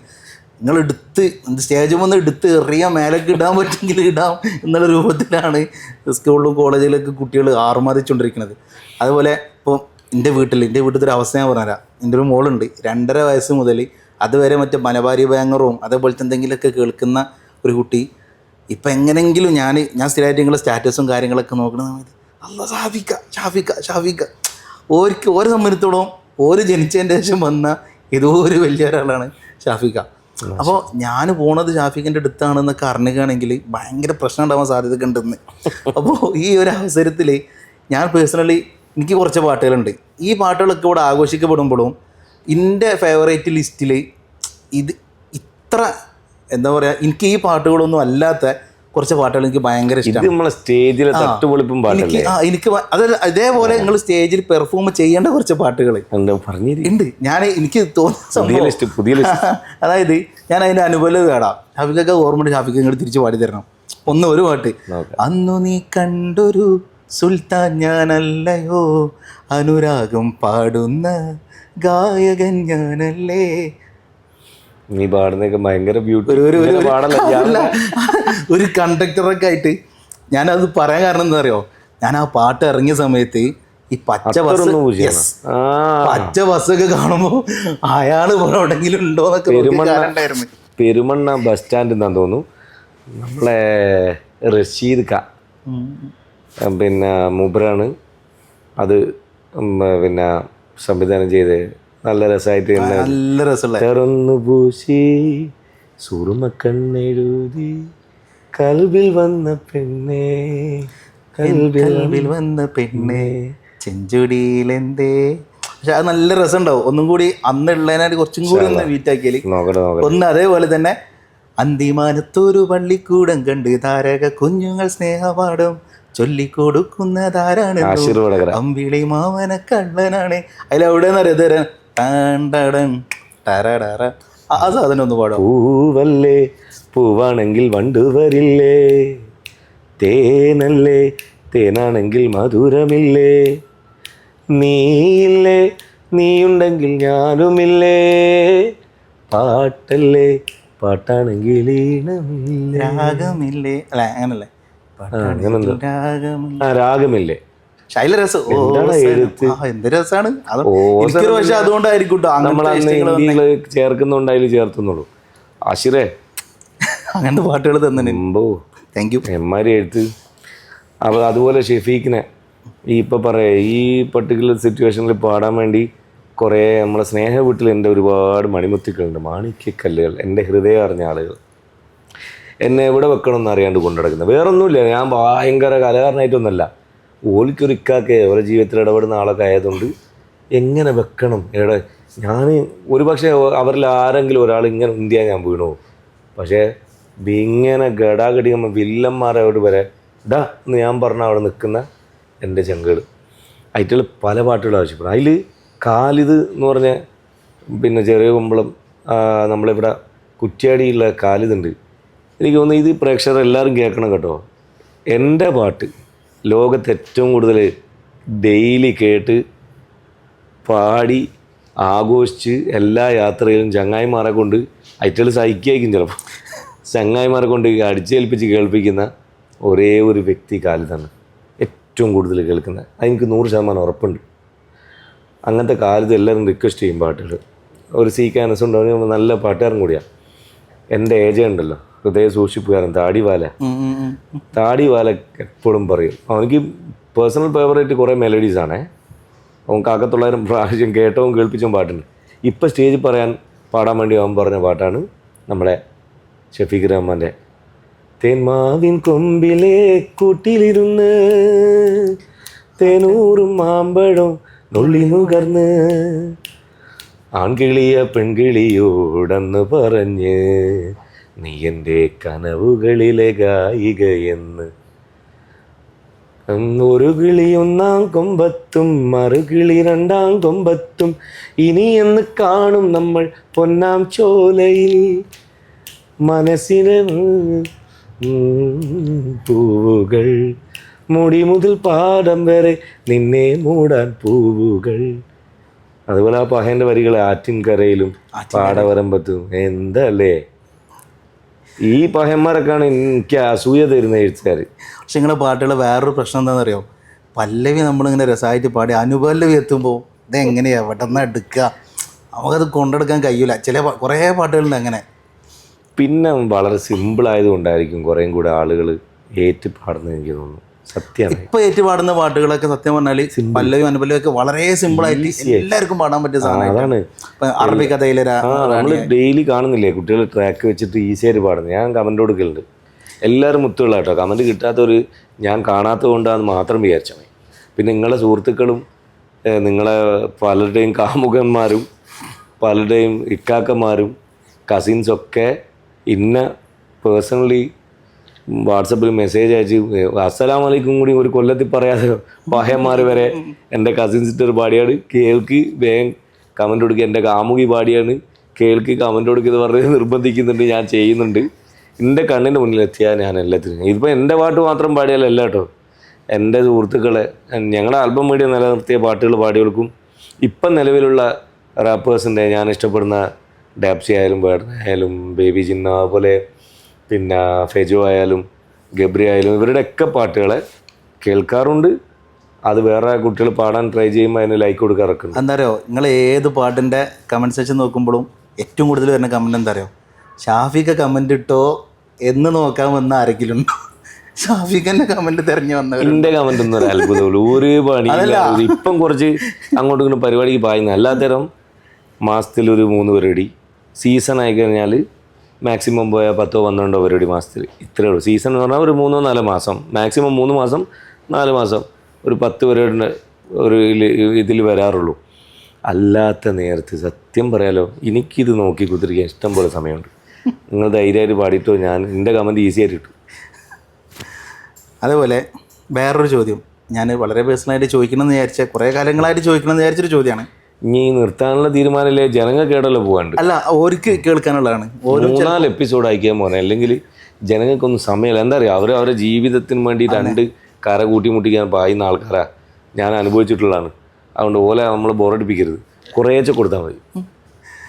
നിങ്ങൾ സ്റ്റേജ് വന്ന് എടുത്ത് എറിയാൻ മേലേക്ക് ഇടാൻ പറ്റുമെങ്കിൽ ഇടാം എന്നുള്ള രൂപത്തിലാണ് സ്കൂളിലും കോളേജിലൊക്കെ കുട്ടികൾ ആർമാദിച്ചുകൊണ്ടിരിക്കുന്നത്. അതുപോലെ ഇപ്പോൾ എൻ്റെ വീട്ടിലത്തെ ഒരു അവസ്ഥ ഞാൻ പറഞ്ഞുതരാം. എൻ്റെ ഒരു മോളുണ്ട്, 2.5 വയസ്സ് മുതൽ അതുവരെ മറ്റേ മലബാരി ബാങ്ങറും അതേപോലത്തെ എന്തെങ്കിലുമൊക്കെ കേൾക്കുന്ന ഒരു കുട്ടി. ഇപ്പം എങ്ങനെയെങ്കിലും ഞാൻ സ്ഥിരമായിട്ട് നിങ്ങളുടെ സ്റ്റാറ്റസും കാര്യങ്ങളൊക്കെ നോക്കുന്ന സമയത്ത് അല്ല ഷാഫിക്ക ഓരോ സംബന്ധിച്ചോളം ജനിച്ചതിൻ്റെ ശേഷം വന്ന ഏതോ ഒരു വലിയ ഒരാളാണ് ഷാഫിക്ക. അപ്പോൾ ഞാൻ പോണത് ഷാഫിക്കിൻ്റെ അടുത്താണെന്നൊക്കെ അറിഞ്ഞുകയാണെങ്കിൽ ഭയങ്കര പ്രശ്നം ഉണ്ടാവാൻ സാധ്യതയൊക്കെ ഉണ്ടെന്ന്. അപ്പോൾ ഈ ഒരു അവസരത്തിൽ ഞാൻ പേഴ്സണലി എനിക്ക് കുറച്ച് പാട്ടുകളുണ്ട്, ഈ പാട്ടുകളൊക്കെ ഇവിടെ ആഘോഷിക്കപ്പെടുമ്പോഴും എൻ്റെ ഫേവറേറ്റ് ലിസ്റ്റിൽ ഇത് ഇത്ര എന്താ പറയുക, എനിക്ക് ഈ പാട്ടുകളൊന്നും അല്ലാത്ത കുറച്ച് പാട്ടുകൾ എനിക്ക് ഭയങ്കര ഇത് ഇഷ്ടമാണ്. നമ്മളെ സ്റ്റേജിലെ തട്ടുപൊളിപ്പും പാട്ടല്ലേ? എനിക്ക് അതല്ല, ഇതേപോലെ നിങ്ങൾ സ്റ്റേജിൽ പെർഫോം ചെയ്യേണ്ട കുറച്ച് പാട്ടുകൾ ഉണ്ട്. എനിക്ക് തോന്നുന്ന പുതിയ അതായത് ഞാൻ അതിൻ്റെ അനുഭവം കേടാം. ഷാഫിക്കൊക്കെ ഓർമ്മ, ഷാഫിക്ക് ഇങ്ങോട്ട് തിരിച്ച് പാടി തരണം ഒരു പാട്ട്. അന്നു നീ കണ്ടൊരു സുൽത്താൻ ഞാനല്ലയോ, അനുരാഗം പാടുന്ന ഗായകൻ ഞാനല്ലേ. നീ പാടുന്നൊക്കെ ഭയങ്കര ഒരു കണ്ടക്ടറൊക്കെ ആയിട്ട് ഞാനത് പറയാൻ കാരണം എന്താ അറിയോ, ഞാൻ ആ പാട്ട് ഇറങ്ങിയ സമയത്ത് ഈ പച്ച ബസ്സൊക്കെ കാണുമ്പോൾ അയാൾ എവിടെങ്കിലും ഉണ്ടോ എന്നൊക്കെ. പെരുമണ്ണ ബസ് സ്റ്റാൻഡിൽ നിന്നാന്ന് തോന്നുന്നു, നമ്മളെ റഷീദ് പിന്നെ മൂപ്പരാണ് അത് പിന്നെ സംവിധാനം ചെയ്ത്. നല്ല രസമായിട്ട് നല്ല രസമുള്ള തെറന്നു പൂശി സുറുമക്കണ്ണെഴുതി കൽബിൽ വന്ന പെണ്ണേ, കൽബിൽ വന്ന പെണ്ണേ ചെഞ്ചുടിയിലെന്തേ. പക്ഷെ അത് നല്ല രസമുണ്ടാവും. ഒന്നും കൂടി അന്നുള്ളതിനായിട്ട് കുറച്ചും കൂടി ഒന്ന് വീറ്റാക്കിയാൽ ഒന്ന്. അതേപോലെ തന്നെ അന്തിമാനത്തൊരു പള്ളിക്കൂടം കണ്ട് താരക കുഞ്ഞുങ്ങൾ സ്നേഹപാഠം ചൊല്ലിക്കൊടുക്കുന്നതാരാണ്, അമ്പിളി മാവന കള്ളനാണ്. അതിലെവിടെയെന്ന് അറിയാം, ആ സാധനം ഒന്ന് പാടാം. പൂവല്ലേ പൂവാണെങ്കിൽ വണ്ടു വരില്ലേ, തേനല്ലേ തേനാണെങ്കിൽ മധുരമില്ലേ, നീയില്ലേ നീയുണ്ടെങ്കിൽ ഞാനുമില്ലേ, പാട്ടല്ലേ പാട്ടാണെങ്കിൽ ഈണമില്ലേ, രാഗമില്ലേ. അല്ല അങ്ങനല്ലേ, രാഗമില്ലേ. എന്ത് രസമാണ്. പക്ഷെ അതുകൊണ്ടായിരിക്കും നമ്മൾ ചേർക്കുന്നുണ്ട്, അതിൽ ചേർത്തുന്നുള്ളൂ. ആശിറേ അങ്ങനത്തെ പാട്ടുകൾ തന്നെ. Thank you. എമ്മാരി എഴുത്ത്. അപ്പോൾ അതുപോലെ ഷെഫീഖിനെ ഇപ്പോൾ പറയാം, ഈ പർട്ടിക്കുലർ സിറ്റുവേഷനിൽ പാടാൻ വേണ്ടി കുറേ നമ്മളെ സ്നേഹ വീട്ടിൽ എൻ്റെ ഒരുപാട് മണിമുത്തുക്കളുണ്ട്, മാണിക്യക്കല്ലുകൾ, എൻ്റെ ഹൃദയം അറിഞ്ഞ ആളുകൾ. എന്നെ എവിടെ വെക്കണം എന്ന് അറിയാണ്ട് കൊണ്ടുനടക്കുന്നത്. വേറൊന്നുമില്ല, ഞാൻ ഭയങ്കര കലാകാരനായിട്ടൊന്നുമല്ല. ഓലിക്കൊരു ഇക്കാക്കെ ഓരോ ജീവിതത്തിൽ ഇടപെടുന്ന ആളൊക്കെ ആയതുകൊണ്ട് എങ്ങനെ വെക്കണം എവിടെ. ഞാൻ ഒരു പക്ഷേ അവരിൽ ആരെങ്കിലും ഒരാൾ ഇങ്ങനെ ഉന്തിയാൽ ഞാൻ വീണു. പക്ഷേ ഇങ്ങനെ ഗടാഗടി വില്ലന്മാരോട് വരെ ഡാ എന്ന് ഞാൻ പറഞ്ഞ അവിടെ നിൽക്കുന്ന എൻ്റെ ചെങ്കൾ ആയിട്ടുള്ള പല പാട്ടുകൾ ആവശ്യപ്പെടും. അതിൽ കാലിത് എന്ന് പറഞ്ഞ പിന്നെ ചെറിയ കുമ്പളം നമ്മളിവിടെ കുറ്റ്യാടിയുള്ള കാലിതുണ്ട്. എനിക്ക് തോന്നുന്നു ഇത് പ്രേക്ഷകർ എല്ലാവരും കേൾക്കണം കേട്ടോ. എൻ്റെ പാട്ട് ലോകത്ത് ഏറ്റവും കൂടുതൽ ഡെയിലി കേട്ട് പാടി ആഘോഷിച്ച് എല്ലാ യാത്രയിലും ചങ്ങായിമാരെ കൊണ്ട് ഐറ്റൽ സഹിക്കായിരിക്കും ചിലപ്പോൾ, ചങ്ങായിമാരെ കൊണ്ട് അടിച്ചേൽപ്പിച്ച് കേൾപ്പിക്കുന്ന ഒരേ ഒരു വ്യക്തി കാലിതാണ് ഏറ്റവും കൂടുതൽ കേൾക്കുന്നത്. അതെനിക്ക് 100% ഉറപ്പുണ്ട്. അങ്ങനത്തെ കാലിത് എല്ലാവരും റിക്വസ്റ്റ് ചെയ്യും പാട്ടുകൾ. ഒരു സി കാനസ് ഉണ്ടാവുന്ന നല്ല പാട്ടുകാരൻ കൂടിയാണ്. എൻ്റെ ഏജ ഉണ്ടല്ലോ, ഹൃദയ സൂക്ഷിപ്പുകാരൻ താടിവാല എപ്പോഴും പറയും. അവനിക്ക് പേഴ്സണൽ ഫേവറേറ്റ് കുറേ മെലഡീസാണേ. അവൻ 1900 പ്രാവശ്യം കേട്ടവും കേൾപ്പിച്ചും പാട്ടുണ്ട്. ഇപ്പം സ്റ്റേജിൽ പാടാൻ വേണ്ടി അവൻ പറഞ്ഞ പാട്ടാണ് നമ്മുടെ ഷഫീഖ് റഹ്മാൻ്റെ തേന്മാവിൻ കൊമ്പിലെ കൂട്ടിലിരുന്ന് തേനൂറും മാമ്പഴം നുള്ളി നുകർന്ന് ആൺകിളിയ പെൺകിളിയോടെന്ന് പറഞ്ഞ് നീ എൻ്റെ കനവുകളിലെ ഗായികയെന്ന്. ഒരു കിളി 1-ാം കൊമ്പത്തും മറുകിളി 2-ാം കൊമ്പത്തും ഇനിയെന്ന് കാണും നമ്മൾ പൊന്നാം ചോലയിൽ. മനസ്സിന് പൂവുകൾ മുടി മുതൽ പാടം വരെ നിന്നെ മൂടാൻ പൂവുകൾ. അതുപോലെ ആ പഹേൻ്റെ വരികൾ ആറ്റിൻകരയിലും പാടവരമ്പത്തും. എന്തല്ലേ ഈ പഹന്മാരൊക്കെയാണ് എനിക്ക് അസൂയ തരുന്ന എഴുത്തുകാർ. പക്ഷെ ഇങ്ങനെ പാട്ടുകൾ വേറൊരു പ്രശ്നം എന്താണെന്ന് അറിയോ, പല്ലവി നമ്മളിങ്ങനെ രസമായിട്ട് പാടി അനുപല്ലവി എത്തുമ്പോൾ ഇതെങ്ങനെയാണ് എവിടെ നിന്ന് എടുക്കുക, നമുക്കത് കൊണ്ടെടുക്കാൻ കഴിയില്ല. കുറേ പാട്ടുകളുണ്ട് അങ്ങനെ. പിന്നെ വളരെ സിമ്പിളായതുകൊണ്ടായിരിക്കും കുറേയും കൂടെ ആളുകൾ ഏറ്റ് പാടുന്നത് എനിക്ക് തോന്നുന്നു. സത്യമാണ്. ഇപ്പോൾ ഏറ്റുപാടുന്ന പാട്ടുകളൊക്കെ സത്യം പറഞ്ഞാൽ പല്ലവി അനുപല്ലവിയൊക്കെ വളരെ സിമ്പിളായിട്ട് എല്ലാവർക്കും പാടാൻ പറ്റിയ സാധനം. അതാണ് അറബി കഥയിലെ നമ്മൾ ഡെയിലി കാണുന്നില്ലേ കുട്ടികൾ ട്രാക്ക് വെച്ചിട്ട് ഈസിയായിട്ട് പാടുന്നത്. ഞാൻ കമൻറ്റ് കൊടുക്കലുണ്ട്. എല്ലാവരും മുത്തുകളാട്ടോ. കമൻറ്റ് കിട്ടാത്തൊരു ഞാൻ കാണാത്തത് കൊണ്ടാന്ന് മാത്രം വിചാരിച്ചാൽ മതി. പിന്നെ നിങ്ങളുടെ സുഹൃത്തുക്കളും നിങ്ങളെ പലരുടെയും കാമുകന്മാരും പലരുടെയും ഇക്കാക്കന്മാരും കസിൻസൊക്കെ ഇന്ന പേഴ്സണലി വാട്സപ്പിൽ മെസ്സേജ് അയച്ച് അസ്സലാം വലൈക്കും കൂടി ഒരു കൊല്ലത്തിൽ പറയാതെ പഹയന്മാർ വരെ എൻ്റെ കസിൻസിൻ്റെ ഒരു പാടിയാണ് കേൾക്ക് വേഗം കമൻ്റ് കൊടുക്കുക, എൻ്റെ കാമുകി പാടിയാണ് കേൾക്ക് കമൻ്റ് കൊടുക്കുന്നത് പറഞ്ഞ് നിർബന്ധിക്കുന്നുണ്ട്. ഞാൻ ചെയ്യുന്നുണ്ട്. എൻ്റെ കണ്ണിൻ്റെ മുന്നിലെത്തിയാൽ ഞാൻ എല്ലാത്തിനും ഇതിപ്പോൾ എൻ്റെ പാട്ട് മാത്രം പാടിയാലല്ല കേട്ടോ, എൻ്റെ സുഹൃത്തുക്കളെ ഞങ്ങളുടെ ആൽബം മീഡിയ നിലനിർത്തിയ പാട്ടുകൾ പാടി കൊടുക്കും. ഇപ്പം നിലവിലുള്ള റാപ്പേഴ്സിൻ്റെ ഞാൻ ഇഷ്ടപ്പെടുന്ന ഡാപ്സി ആയാലും ബേർഡൻ ആയാലും ബേബി ജിന്ന അതുപോലെ പിന്നെ ഫെജോ ആയാലും ഗബ്രി ആയാലും ഇവരുടെയൊക്കെ പാട്ടുകളെ കേൾക്കാറുണ്ട്. അത് വേറെ കുട്ടികൾ പാടാൻ ട്രൈ ചെയ്യുമ്പോൾ അതിന് ലൈക്ക് കൊടുക്കാറൊക്കെ ഉണ്ട്. എന്താ പറയുക, നിങ്ങൾ ഏത് പാട്ടിൻ്റെ കമൻറ്റ് സെക്ഷൻ നോക്കുമ്പോഴും ഏറ്റവും കൂടുതൽ വരുന്ന കമൻറ്റ് എന്താ പറയുക, ഷാഫിക്ക് കമൻറ്റ് ഇട്ടോ എന്ന് നോക്കാൻ വന്ന ആരെങ്കിലും ഉണ്ടോ? ഷാഫിഖിന്റെ കമന്റ് തെരഞ്ഞു വന്നവർ. എന്റെ കമന്റ് ഒന്നും ഒരു അത്ഭുതമുള്ളൂ, ഒരു പണി ഇപ്പം കുറച്ച് അങ്ങോട്ടും ഇങ്ങോട്ടും പരിപാടിക്ക് പായുന്ന അല്ലാത്തരം മാസത്തിലൊരു 3 പരിപാടി. സീസൺ ആയി കഴിഞ്ഞാൽ മാക്സിമം പോയാൽ 10-12 പരിപാടി മാസത്തിൽ. ഇത്രയേ ഉള്ളൂ. സീസൺ എന്ന് പറഞ്ഞാൽ ഒരു 3-4 മാസം, മാക്സിമം 3 മാസം 4 മാസം ഒരു 10 പരിപാടിയുടെ ഒരു ഇതിൽ വരാറുള്ളൂ. അല്ലാത്ത നേരത്ത് സത്യം പറയാലോ എനിക്കിത് നോക്കി കുത്തിരിക്കാൻ ഇഷ്ടം പോലെ സമയമുണ്ട്. നിങ്ങൾ ധൈര്യമായിട്ട് പാടിയിട്ടോ, ഞാൻ എൻ്റെ കമൻറ്റ് ഈസി ആയിട്ട് കിട്ടും. അതേപോലെ വേറൊരു ചോദ്യം ഞാൻ വളരെ പേഴ്സണലായിട്ട് ചോദിക്കണമെന്ന് വിചാരിച്ച കുറേ കാലങ്ങളായിട്ട് ചോദിക്കണമെന്ന് വിചാരിച്ചൊരു ചോദ്യമാണ്. ഇനി നിർത്താനുള്ള തീരുമാനമല്ലേ, ജനങ്ങൾ കേടല്ലോ പോകാണ്ട്. അല്ല, ഓർക്ക് കേൾക്കാനുള്ളതാണ്. 3-4 എപ്പിസോഡ് അയക്കാൻ പോകണേ, അല്ലെങ്കിൽ ജനങ്ങൾക്കൊന്നും സമയമില്ല. എന്താ പറയുക, അവരുടെ ജീവിതത്തിന് വേണ്ടി 2 കര കൂട്ടിമുട്ടിക്കാൻ പായുന്ന ആൾക്കാരാ ഞാൻ അനുഭവിച്ചിട്ടുള്ളതാണ്. അതുകൊണ്ട് ഓല നമ്മൾ ബോറടിപ്പിക്കരുത്, കുറേശ്ശെ കൊടുത്താൽ മതി.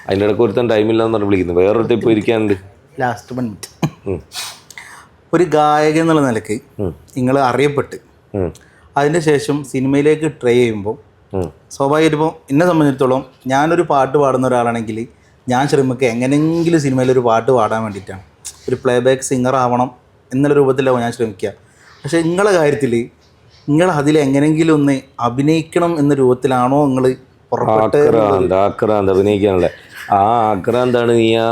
അതിൻ്റെ ഇടയ്ക്ക് ഒരുത്തൻ ടൈമില്ലാന്ന് പറഞ്ഞ് വിളിക്കുന്നു, വേറൊരു ഇപ്പോൾ ഇരിക്കാനുണ്ട്. Last 1 minute. ഒരു ഗായകൻ എന്നുള്ള നിലയ്ക്ക് നിങ്ങൾ അറിയപ്പെട്ട് അതിൻ്റെ ശേഷം സിനിമയിലേക്ക് ട്രൈ ചെയ്യുമ്പോൾ സ്വാഭാവികമായിട്ട് ഇപ്പോൾ എന്നെ സംബന്ധിച്ചിടത്തോളം ഞാനൊരു പാട്ട് പാടുന്ന ഒരാളാണെങ്കിൽ ഞാൻ ശ്രമിക്കുക എങ്ങനെയെങ്കിലും സിനിമയിലൊരു പാട്ട് പാടാൻ വേണ്ടിയിട്ടാണ്, ഒരു പ്ലേ ബാക്ക് സിംഗർ ആവണം എന്നുള്ള രൂപത്തിലാവും ഞാൻ ശ്രമിക്കുക. പക്ഷേ നിങ്ങളുടെ കാര്യത്തിൽ നിങ്ങൾ അതിൽ എങ്ങനെയെങ്കിലും ഒന്ന് അഭിനയിക്കണം എന്ന രൂപത്തിലാണോ നിങ്ങൾ ആക്രാന്ത് അഭിനയിക്കാനുള്ള ആ ആക്രാന്താണ് നീ ആ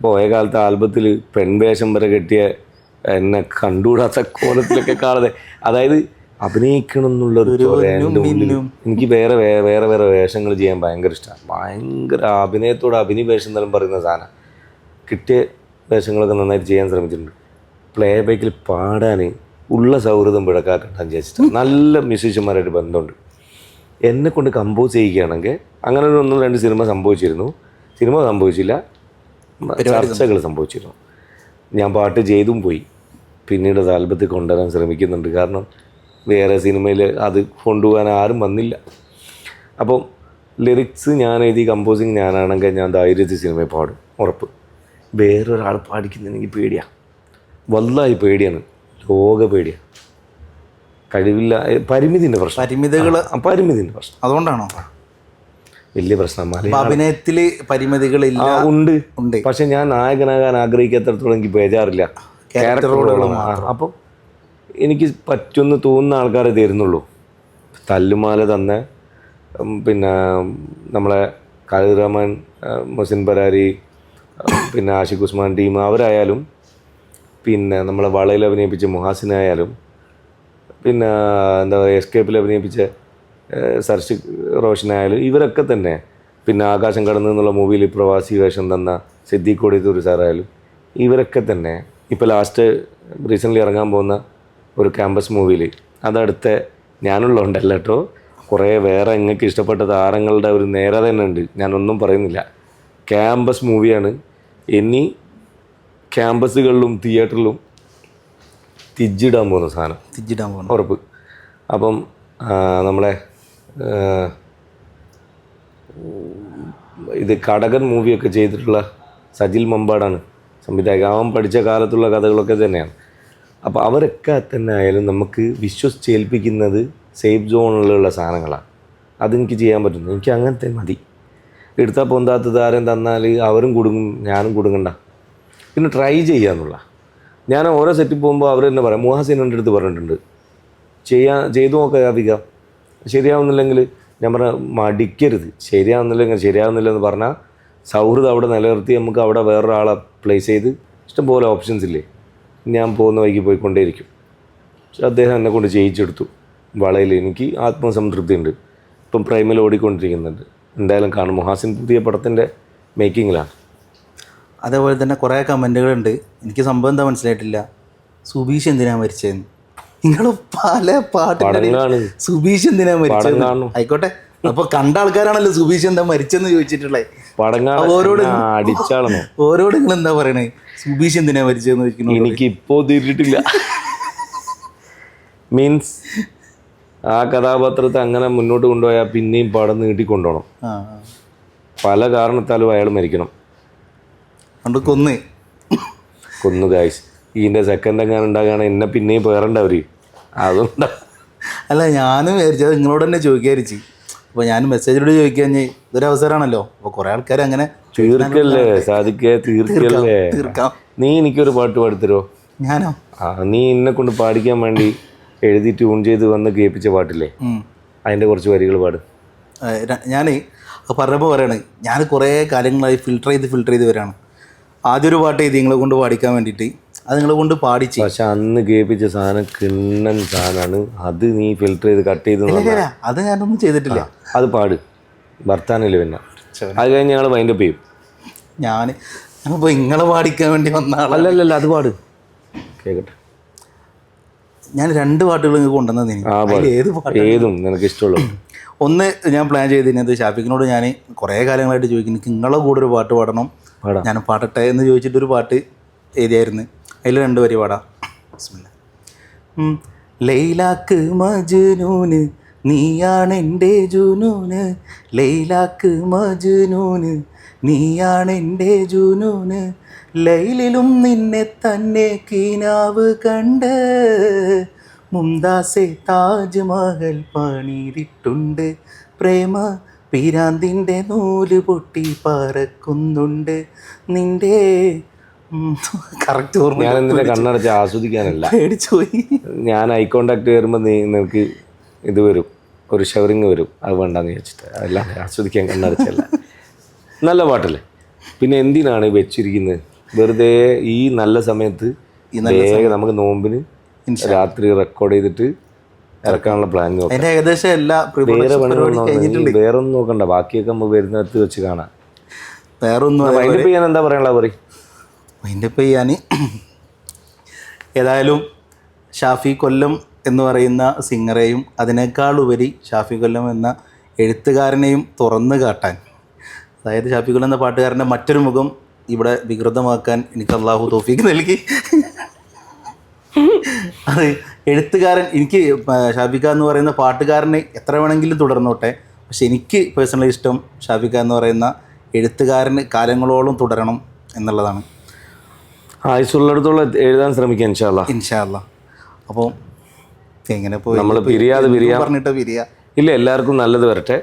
പോയ കാലത്തെ ആൽബത്തിൽ പെൺവേഷം വരെ കെട്ടിയ എന്നെ കണ്ടുകൂടാത്ത കോലത്തിലൊക്കെ കാണുന്നത്. അതായത് അഭിനയിക്കണം എന്നുള്ളൊരു എനിക്ക് വേറെ വേറെ വേറെ വേഷങ്ങൾ ചെയ്യാൻ ഭയങ്കര ഇഷ്ടമാണ്. ഭയങ്കര അഭിനയത്തോട് അഭിനിവേശം എന്നെല്ലാം പറയുന്ന സാധനം. കിട്ടിയ വേഷങ്ങളൊക്കെ നന്നായിട്ട് ചെയ്യാൻ ശ്രമിച്ചിട്ടുണ്ട്. പ്ലേ ബാക്കിൽ പാടാൻ ഉള്ള സൗഹൃദം പിഴക്കാറുണ്ടാന്ന് വിചാരിച്ചിട്ട് നല്ല മ്യൂസീഷ്യന്മാരായിട്ട് ബന്ധമുണ്ട്. എന്നെ കൊണ്ട് കമ്പോസ് ചെയ്യുകയാണെങ്കിൽ അങ്ങനെ ഒരു 1-2 സിനിമ സംഭവിച്ചിരുന്നു. സിനിമ സംഭവിച്ചില്ല, ചർച്ചകൾ സംഭവിച്ചിരുന്നു. ഞാൻ പാട്ട് ചെയ്തും പോയി. പിന്നീട് അത് ആൽബത്തിൽ കൊണ്ടുവരാൻ ശ്രമിക്കുന്നുണ്ട്. കാരണം വേറെ സിനിമയിൽ അത് കൊണ്ടുപോകാൻ ആരും വന്നില്ല. അപ്പം ലിറിക്സ് ഞാൻ എഴുതി, കമ്പോസിങ് ഞാനാണെങ്കിൽ ഞാൻ ധൈര്യത്തിൽ സിനിമയിൽ പാടും, ഉറപ്പ്. വേറൊരാൾ പാടിക്കുന്നത് എനിക്ക് പേടിയാണ്, വല്ലായി പേടിയാണ്, ലോക പേടിയാണ്. കഴിവില്ല, പരിമിതിൻ്റെ പ്രശ്നം, പരിമിതിൻ്റെ പ്രശ്നം. അതുകൊണ്ടാണോ വലിയ പ്രശ്നം? അഭിനയത്തിൽ പരിമിതികളില്ല, ഉണ്ട്. പക്ഷെ ഞാൻ നായകനാകാൻ ആഗ്രഹിക്കാത്തടത്തോളം എനിക്ക് ബേജാറില്ല. ക്യാരക്ടറോടുള്ള അപ്പം എനിക്ക് പറ്റുമെന്ന് തോന്നുന്ന ആൾക്കാരെ തരുന്നുള്ളൂ. തല്ലുമാല തന്നെ പിന്നെ നമ്മളെ ഖാലിദ് റഹ്മാൻ, മുഹസിൻ ബരാരി, പിന്നെ ആഷിഖ് ഉസ്മാൻ ടീം അവരായാലും, പിന്നെ നമ്മളെ വളയിൽ അഭിനയിപ്പിച്ച മുഹാസിനായാലും, പിന്നെ എന്താ പറയുക എസ്കേപ്പിൽ അഭിനയിപ്പിച്ച സർഷ് റോഷനായാലും ഇവരൊക്കെ തന്നെ, പിന്നെ ആകാശം കടന്നു എന്നുള്ള മൂവിയിൽ പ്രവാസി വേഷം തന്ന സിദ്ദീഖ് കൊടിയത്തൂർ സാറായാലും ഇവരൊക്കെ തന്നെ ഇപ്പോൾ ലാസ്റ്റ് റീസെൻ്റ്ലി ഇറങ്ങാൻ പോകുന്ന ഒരു ക്യാമ്പസ് മൂവിയിൽ അതടുത്ത ഞാനുള്ളതുകൊണ്ടല്ല കേട്ടോ, കുറേ വേറെ നിങ്ങൾക്ക് ഇഷ്ടപ്പെട്ട താരങ്ങളുടെ ഒരു നേര തന്നെ ഉണ്ട്. ഞാനൊന്നും പറയുന്നില്ല. ക്യാമ്പസ് മൂവിയാണ്. ഇനി ക്യാമ്പസുകളിലും തിയേറ്ററിലും തിജ്ജിടാൻ പോകുന്ന സാധനം, തിജ്ജിടാൻ പോകുന്നു ഉറപ്പ്. അപ്പം നമ്മളെ ഇത് കടകൻ മൂവിയൊക്കെ ചെയ്തിട്ടുള്ള സജിൽ മമ്പാടാണ് സംവിധായകൻ. അവൻ പഠിച്ച കാലത്തുള്ള കഥകളൊക്കെ തന്നെയാണ്. അപ്പോൾ അവരൊക്കെ തന്നെ ആയാലും നമുക്ക് വിശ്വസിച്ചേൽപ്പിക്കുന്നത് സേഫ് സോണിലുള്ള സാധനങ്ങളാണ്. അതെനിക്ക് ചെയ്യാൻ പറ്റുന്നു. എനിക്ക് അങ്ങനത്തെ മതി. എടുത്താൽ പൊന്താത്ത താരം തന്നാൽ അവരും കുടുങ്ങും, ഞാനും കുടുങ്ങണ്ട. പിന്നെ ട്രൈ ചെയ്യാന്നുള്ള. ഞാൻ ഓരോ സെറ്റിൽ പോകുമ്പോൾ അവർ തന്നെ പറയാം, മുഹാസിൻ എൻ്റെ അടുത്ത് പറഞ്ഞിട്ടുണ്ട്, ചെയ്തു നോക്കാം അധികം ശരിയാവുന്നില്ലെങ്കിൽ ഞാൻ പറഞ്ഞ മടിക്കരുത്. ശരിയാവുന്നില്ല എന്ന് പറഞ്ഞാൽ സൗഹൃദം അവിടെ നിലനിർത്തി നമുക്ക് അവിടെ വേറൊരാളെ പ്ലേസ് ചെയ്ത് ഇഷ്ടംപോലെ ഓപ്ഷൻസ് ഇല്ലേ, ഞാൻ പോകുന്ന വഴിക്ക് പോയിക്കൊണ്ടേയിരിക്കും. പക്ഷെ അദ്ദേഹം എന്നെ കൊണ്ട് ചെയ്യിച്ചെടുത്തു വളയിൽ. എനിക്ക് ആത്മസംതൃപ്തി ഉണ്ട്. ഇപ്പം പ്രൈമിൽ ഓടിക്കൊണ്ടിരിക്കുന്നുണ്ട്. എന്തായാലും കാണും. മുഹാസിൻ പുതിയ പടത്തിൻ്റെ മേക്കിങ്ങിലാണ്. അതേപോലെ തന്നെ കുറേ കമൻറ്റുകളുണ്ട്. എനിക്ക് സംഭവം എന്താ മനസ്സിലായിട്ടില്ല. സുബീഷ് എന്തിനാ മരിച്ചതെന്ന്. നിങ്ങൾ പല പാട്ടിൻ്റെ പടങ്ങളാണ്. സുബീഷ് എന്തിനാ മരിച്ചത് കാണും. ആയിക്കോട്ടെ. അപ്പോൾ കണ്ട ആൾക്കാരാണല്ലോ സുബീഷ് എന്താ മരിച്ചെന്ന് ചോദിച്ചിട്ടുള്ളത്. ഓരോട് അടിച്ചാളണോ? ഓരോട് നിങ്ങൾ എന്താ പറയണേ? സുബീഷ് എന്തിനാ മരിച്ചതെന്ന് ചോദിക്കുന്നു. എനിക്കിപ്പോൾ തിരിട്ടില്ല. മീൻസ് ആ കഥാപാത്രത്തെ അങ്ങനെ മുന്നോട്ട് കൊണ്ടുപോയാൽ പിന്നെയും പടം നീട്ടിക്കൊണ്ടുപോകണം. പല കാരണത്താലും അയാൾ മരിക്കണം. അതുകൊണ്ട് കൊന്നു ഗായ്സ്. ഇതിൻ്റെ സെക്കൻഡ് എങ്ങനെ ഉണ്ടാകുകയാണ് എന്നെ പിന്നെയും പേരണ്ടവർ. അതുകൊണ്ടാ. അല്ല, ഞാനും വിചാരിച്ചത് നിങ്ങളോട് തന്നെ ചോദിക്കാതിരിച്ച്. അപ്പോൾ ഞാൻ മെസ്സേജിലൂടെ ചോദിക്കാൻ ഇതൊരു അവസരമാണല്ലോ. അപ്പോൾ കുറേ ആൾക്കാർ അങ്ങനെ തീർക്കല്ലേ സാധിക്കേ, തീർക്കല്ലേ. തീർക്കാം. നീ എനിക്കൊരു പാട്ട് പാടിത്തരോ? ഞാനോ? നീ എന്നെ കൊണ്ട് പാടിക്കാൻ വേണ്ടി എഴുതി ട്യൂൺ ചെയ്ത് വന്ന് കേൾപ്പിച്ച പാട്ടില്ലേ, അതിൻ്റെ കുറച്ച് വരികൾ പാട്. ഞാൻ പറഞ്ഞപ്പോൾ പറയണേ, ഞാൻ കുറേ കാര്യങ്ങളായി ഫിൽട്ടർ ചെയ്ത് വരികയാണ്. ആദ്യം ഒരു പാട്ട് എഴുതി നിങ്ങളെ കൊണ്ട് പാടിക്കാൻ വേണ്ടിയിട്ട്. അത് നിങ്ങളെ കൊണ്ട് പാടിച്ച്. പക്ഷെ അന്ന് കേൾപ്പിച്ച സാധനം കിണ്ണൻ സാധനമാണ്. അത് നീ ഫിൽട്ടർ ചെയ്ത് കട്ട് ചെയ്ത് അത് ഞാനൊന്നും ചെയ്തിട്ടില്ല. അത് പാട്. ഭർത്താനില്ല പിന്നെ അത് കഴിഞ്ഞ് ഞങ്ങൾ വൈൻഡപ്പ് ചെയ്യും. ഞാനിപ്പോൾ നിങ്ങളെ പാടിക്കാൻ വേണ്ടി വന്ന അല്ലല്ല, അത് പാട് കേൾക്കട്ടെ. ഞാൻ 2 പാട്ടുകൾ നിങ്ങൾക്ക് കൊണ്ടുവന്നത്. ഏതും നിനക്ക് ഇഷ്ടമുള്ളൂ. ഒന്ന് ഞാൻ പ്ലാൻ ചെയ്തിരുന്നത് ഷാഫിക്കിനോട് ഞാൻ കുറേ കാലങ്ങളായിട്ട് ചോദിക്കുന്നു, നിങ്ങളെ കൂടെ ഒരു പാട്ട് പാടണം, ഞാൻ പാടട്ടെ എന്ന് ചോദിച്ചിട്ടൊരു പാട്ട് എഴുതിയായിരുന്നു. അതിൽ 2 വരി പാടാം. ലൈലാക്ക് മജ്നൂന് നീയാണെൻ്റെ ജുനൂന്, ലൈലാക്ക് മജ്നൂന് നീയാണെൻ്റെ ജുനൂന്, ലൈലിലും നിന്നെ തന്നെ കിനാവ് കണ്ട്, മുംതാസെ താജ്മഹൽ പണിതിട്ടുണ്ട്, പ്രേമ പിരാന്തിൻ്റെ നൂല് പൊട്ടി പറക്കുന്നുണ്ട് നിൻ്റെ. കറക്റ്റ് ഓർമ്മ. ഞാൻ എന്തിനാ കണ്ണടച്ച് ആസ്വദിക്കാനല്ല, പേടിച്ചുപോയി. ഞാൻ ഐ കോണ്ടാക്ട് കയറുമ്പോൾ നിനക്ക് ഇത് വരും, ഒരു ഷവറിങ് വരും. അത് വേണ്ടാന്ന് ചോദിച്ചിട്ട് അല്ലാതെ ആസ്വദിക്കാൻ കണ്ണടച്ചല്ല. നല്ല പാട്ടല്ലേ, പിന്നെ എന്തിനാണ് വെച്ചിരിക്കുന്നത് വെറുതെ? ഈ നല്ല സമയത്ത് വേഗം നമുക്ക് നോമ്പിന് രാത്രി റെക്കോർഡ് ചെയ്തിട്ട് ഇറക്കാനുള്ള പ്ലാൻ നോക്കാം. ഏകദേശം എല്ലാ വേറെ ഒന്നും നോക്കണ്ട, ബാക്കിയൊക്കെ നമ്മൾ വരുന്നിടത്ത് വെച്ച് കാണാം. വേറൊന്നും വൈൻഡപ്പ് ചെയ്യാൻ എന്താ പറയാനുള്ള പറയും? വൈൻഡപ്പ് ചെയ്യാൻ ഏതായാലും ഷാഫി കൊല്ലം എന്ന് പറയുന്ന സിംഗറേയും അതിനേക്കാളുപരി ഷാഫി കൊല്ലം എന്ന എഴുത്തുകാരനെയും തുറന്നു കാട്ടാൻ, അതായത് ഷാഫി കൊല്ലം എന്ന പാട്ടുകാരൻ്റെ മറ്റൊരു മുഖം ഇവിടെ വികൃതമാക്കാൻ എനിക്ക് അള്ളാഹു തൗഫീക്ക് നൽകി. അത് എഴുത്തുകാരൻ, എനിക്ക് ഷാഫിക്ക എന്ന് പറയുന്ന പാട്ടുകാരനെ എത്ര വേണമെങ്കിലും തുടർന്നോട്ടെ, പക്ഷെ എനിക്ക് പേഴ്സണലി ഇഷ്ടം ഷാഫിക്ക എന്ന് പറയുന്ന എഴുത്തുകാരന് കാലങ്ങളോളം തുടരണം എന്നുള്ളതാണ്. ആയുസുള്ളിടത്തോളം എഴുതാൻ ശ്രമിക്കാം ഇൻഷാ അല്ലാ. അപ്പോൾ എങ്ങനെ പോയി നമ്മൾ പറഞ്ഞിട്ട് പിരിയാ? ഇല്ല, എല്ലാവർക്കും നല്ലത് വരട്ടെ.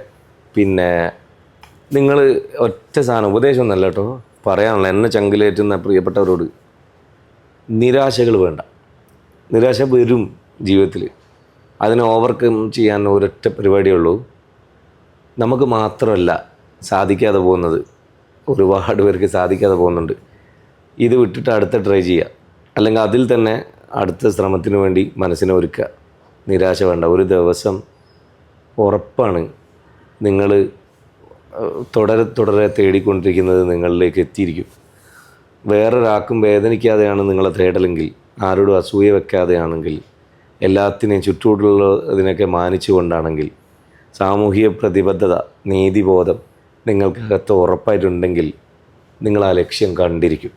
പിന്നെ നിങ്ങൾ ഒറ്റ സാധനം ഉപദേശം ഒന്നല്ല കേട്ടോ പറയാനുള്ള, എന്നെ ചങ്കിലേറ്റുന്ന പ്രിയപ്പെട്ടവരോട്, നിരാശകൾ വേണ്ട. നിരാശ വരും ജീവിതത്തിൽ, അതിനെ ഓവർകം ചെയ്യാൻ ഒരൊറ്റ പരിപാടിയേ ഉള്ളൂ. നമുക്ക് മാത്രമല്ല സാധിക്കാതെ പോകുന്നത്, ഒരുപാട് പേർക്ക് സാധിക്കാതെ പോകുന്നുണ്ട്. ഇത് വിട്ടിട്ട് അടുത്ത ട്രൈ ചെയ്യുക, അല്ലെങ്കിൽ അതിൽ തന്നെ അടുത്ത ശ്രമത്തിന് വേണ്ടി മനസ്സിനെ ഒരുക്കുക. നിരാശ വേണ്ട. ഒരു ദിവസം ഉറപ്പാണ് നിങ്ങൾ തുടരെ തേടിക്കൊണ്ടിരിക്കുന്നത് നിങ്ങളിലേക്ക് എത്തിയിരിക്കും. വേറൊരാൾക്കും വേദനിക്കാതെയാണ് നിങ്ങളെ തേടലെങ്കിൽ, ആരോടും അസൂയ വെക്കാതെയാണെങ്കിൽ, എല്ലാത്തിനെയും ചുറ്റുമുള്ള ഇതിനൊക്കെ മാനിച്ചുകൊണ്ടാണെങ്കിൽ, സാമൂഹിക പ്രതിബദ്ധത, നീതിബോധം നിങ്ങൾക്കകത്ത് ഉറപ്പായിട്ടുണ്ടെങ്കിൽ നിങ്ങൾ ആ ലക്ഷ്യം കണ്ടിരിക്കും.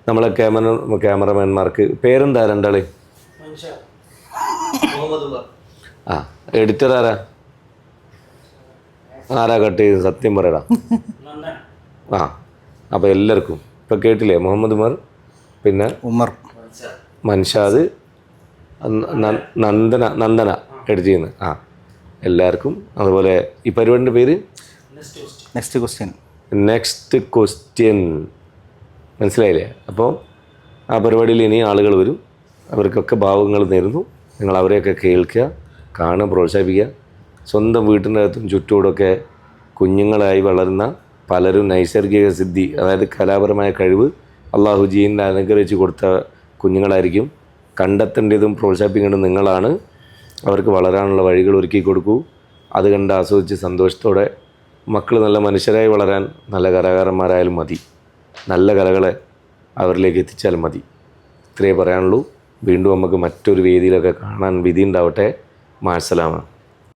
നമ്മളെ ക്യാമറമാൻമാർക്ക് പേരെന്താ രണ്ടാള്? എഡിറ്റർ ആരാ കട്ട് ചെയ്ത്? സത്യം പറയടാ. അപ്പോൾ എല്ലാവർക്കും ഇപ്പോൾ കേട്ടില്ലേ, മുഹമ്മദ് ഉമർ, പിന്നെ മൻഷാദ്, നന്ദന എഡിറ്റ് ചെയ്യുന്നത്. എല്ലാവർക്കും അതുപോലെ ഈ പരിപാടിൻ്റെ പേര് നെക്സ്റ്റ് ക്വസ്റ്റ്യൻ മനസ്സിലായില്ലേ? അപ്പോൾ ആ പരിപാടിയിൽ ഇനി ആളുകൾ വരും, അവർക്കൊക്കെ ഭാവങ്ങൾ നേരുന്നു. നിങ്ങൾ അവരെയൊക്കെ കേൾക്കുക, കാണുക, പ്രോത്സാഹിപ്പിക്കുക. സ്വന്തം വീട്ടിൻ്റെ അകത്തും ചുറ്റോടൊക്കെ കുഞ്ഞുങ്ങളായി വളരുന്ന പലരും നൈസർഗിക സിദ്ധി, അതായത് കലാപരമായ കഴിവ് അള്ളാഹു ജീനിൽ അനുഗ്രഹിച്ച് കൊടുത്ത കുഞ്ഞുങ്ങളായിരിക്കും. കണ്ടെത്തേണ്ടതും പ്രോത്സാഹിപ്പിക്കേണ്ടതും നിങ്ങളാണ്. അവർക്ക് വളരാനുള്ള വഴികൾ ഒരുക്കി കൊടുക്കൂ. അത് കണ്ട് ആസ്വദിച്ച് സന്തോഷത്തോടെ മക്കൾ നല്ല മനുഷ്യരായി വളരാൻ നല്ല കലാകാരന്മാരായാലും മതി, നല്ല കലകളെ അവരിലേക്ക് എത്തിച്ചാൽ മതി. ഇത്രയേ പറയാനുള്ളൂ. വീണ്ടും നമുക്ക് മറ്റൊരു വേദിയിലൊക്കെ കാണാൻ വിധി ഉണ്ടാവട്ടെ. മാസലാമ.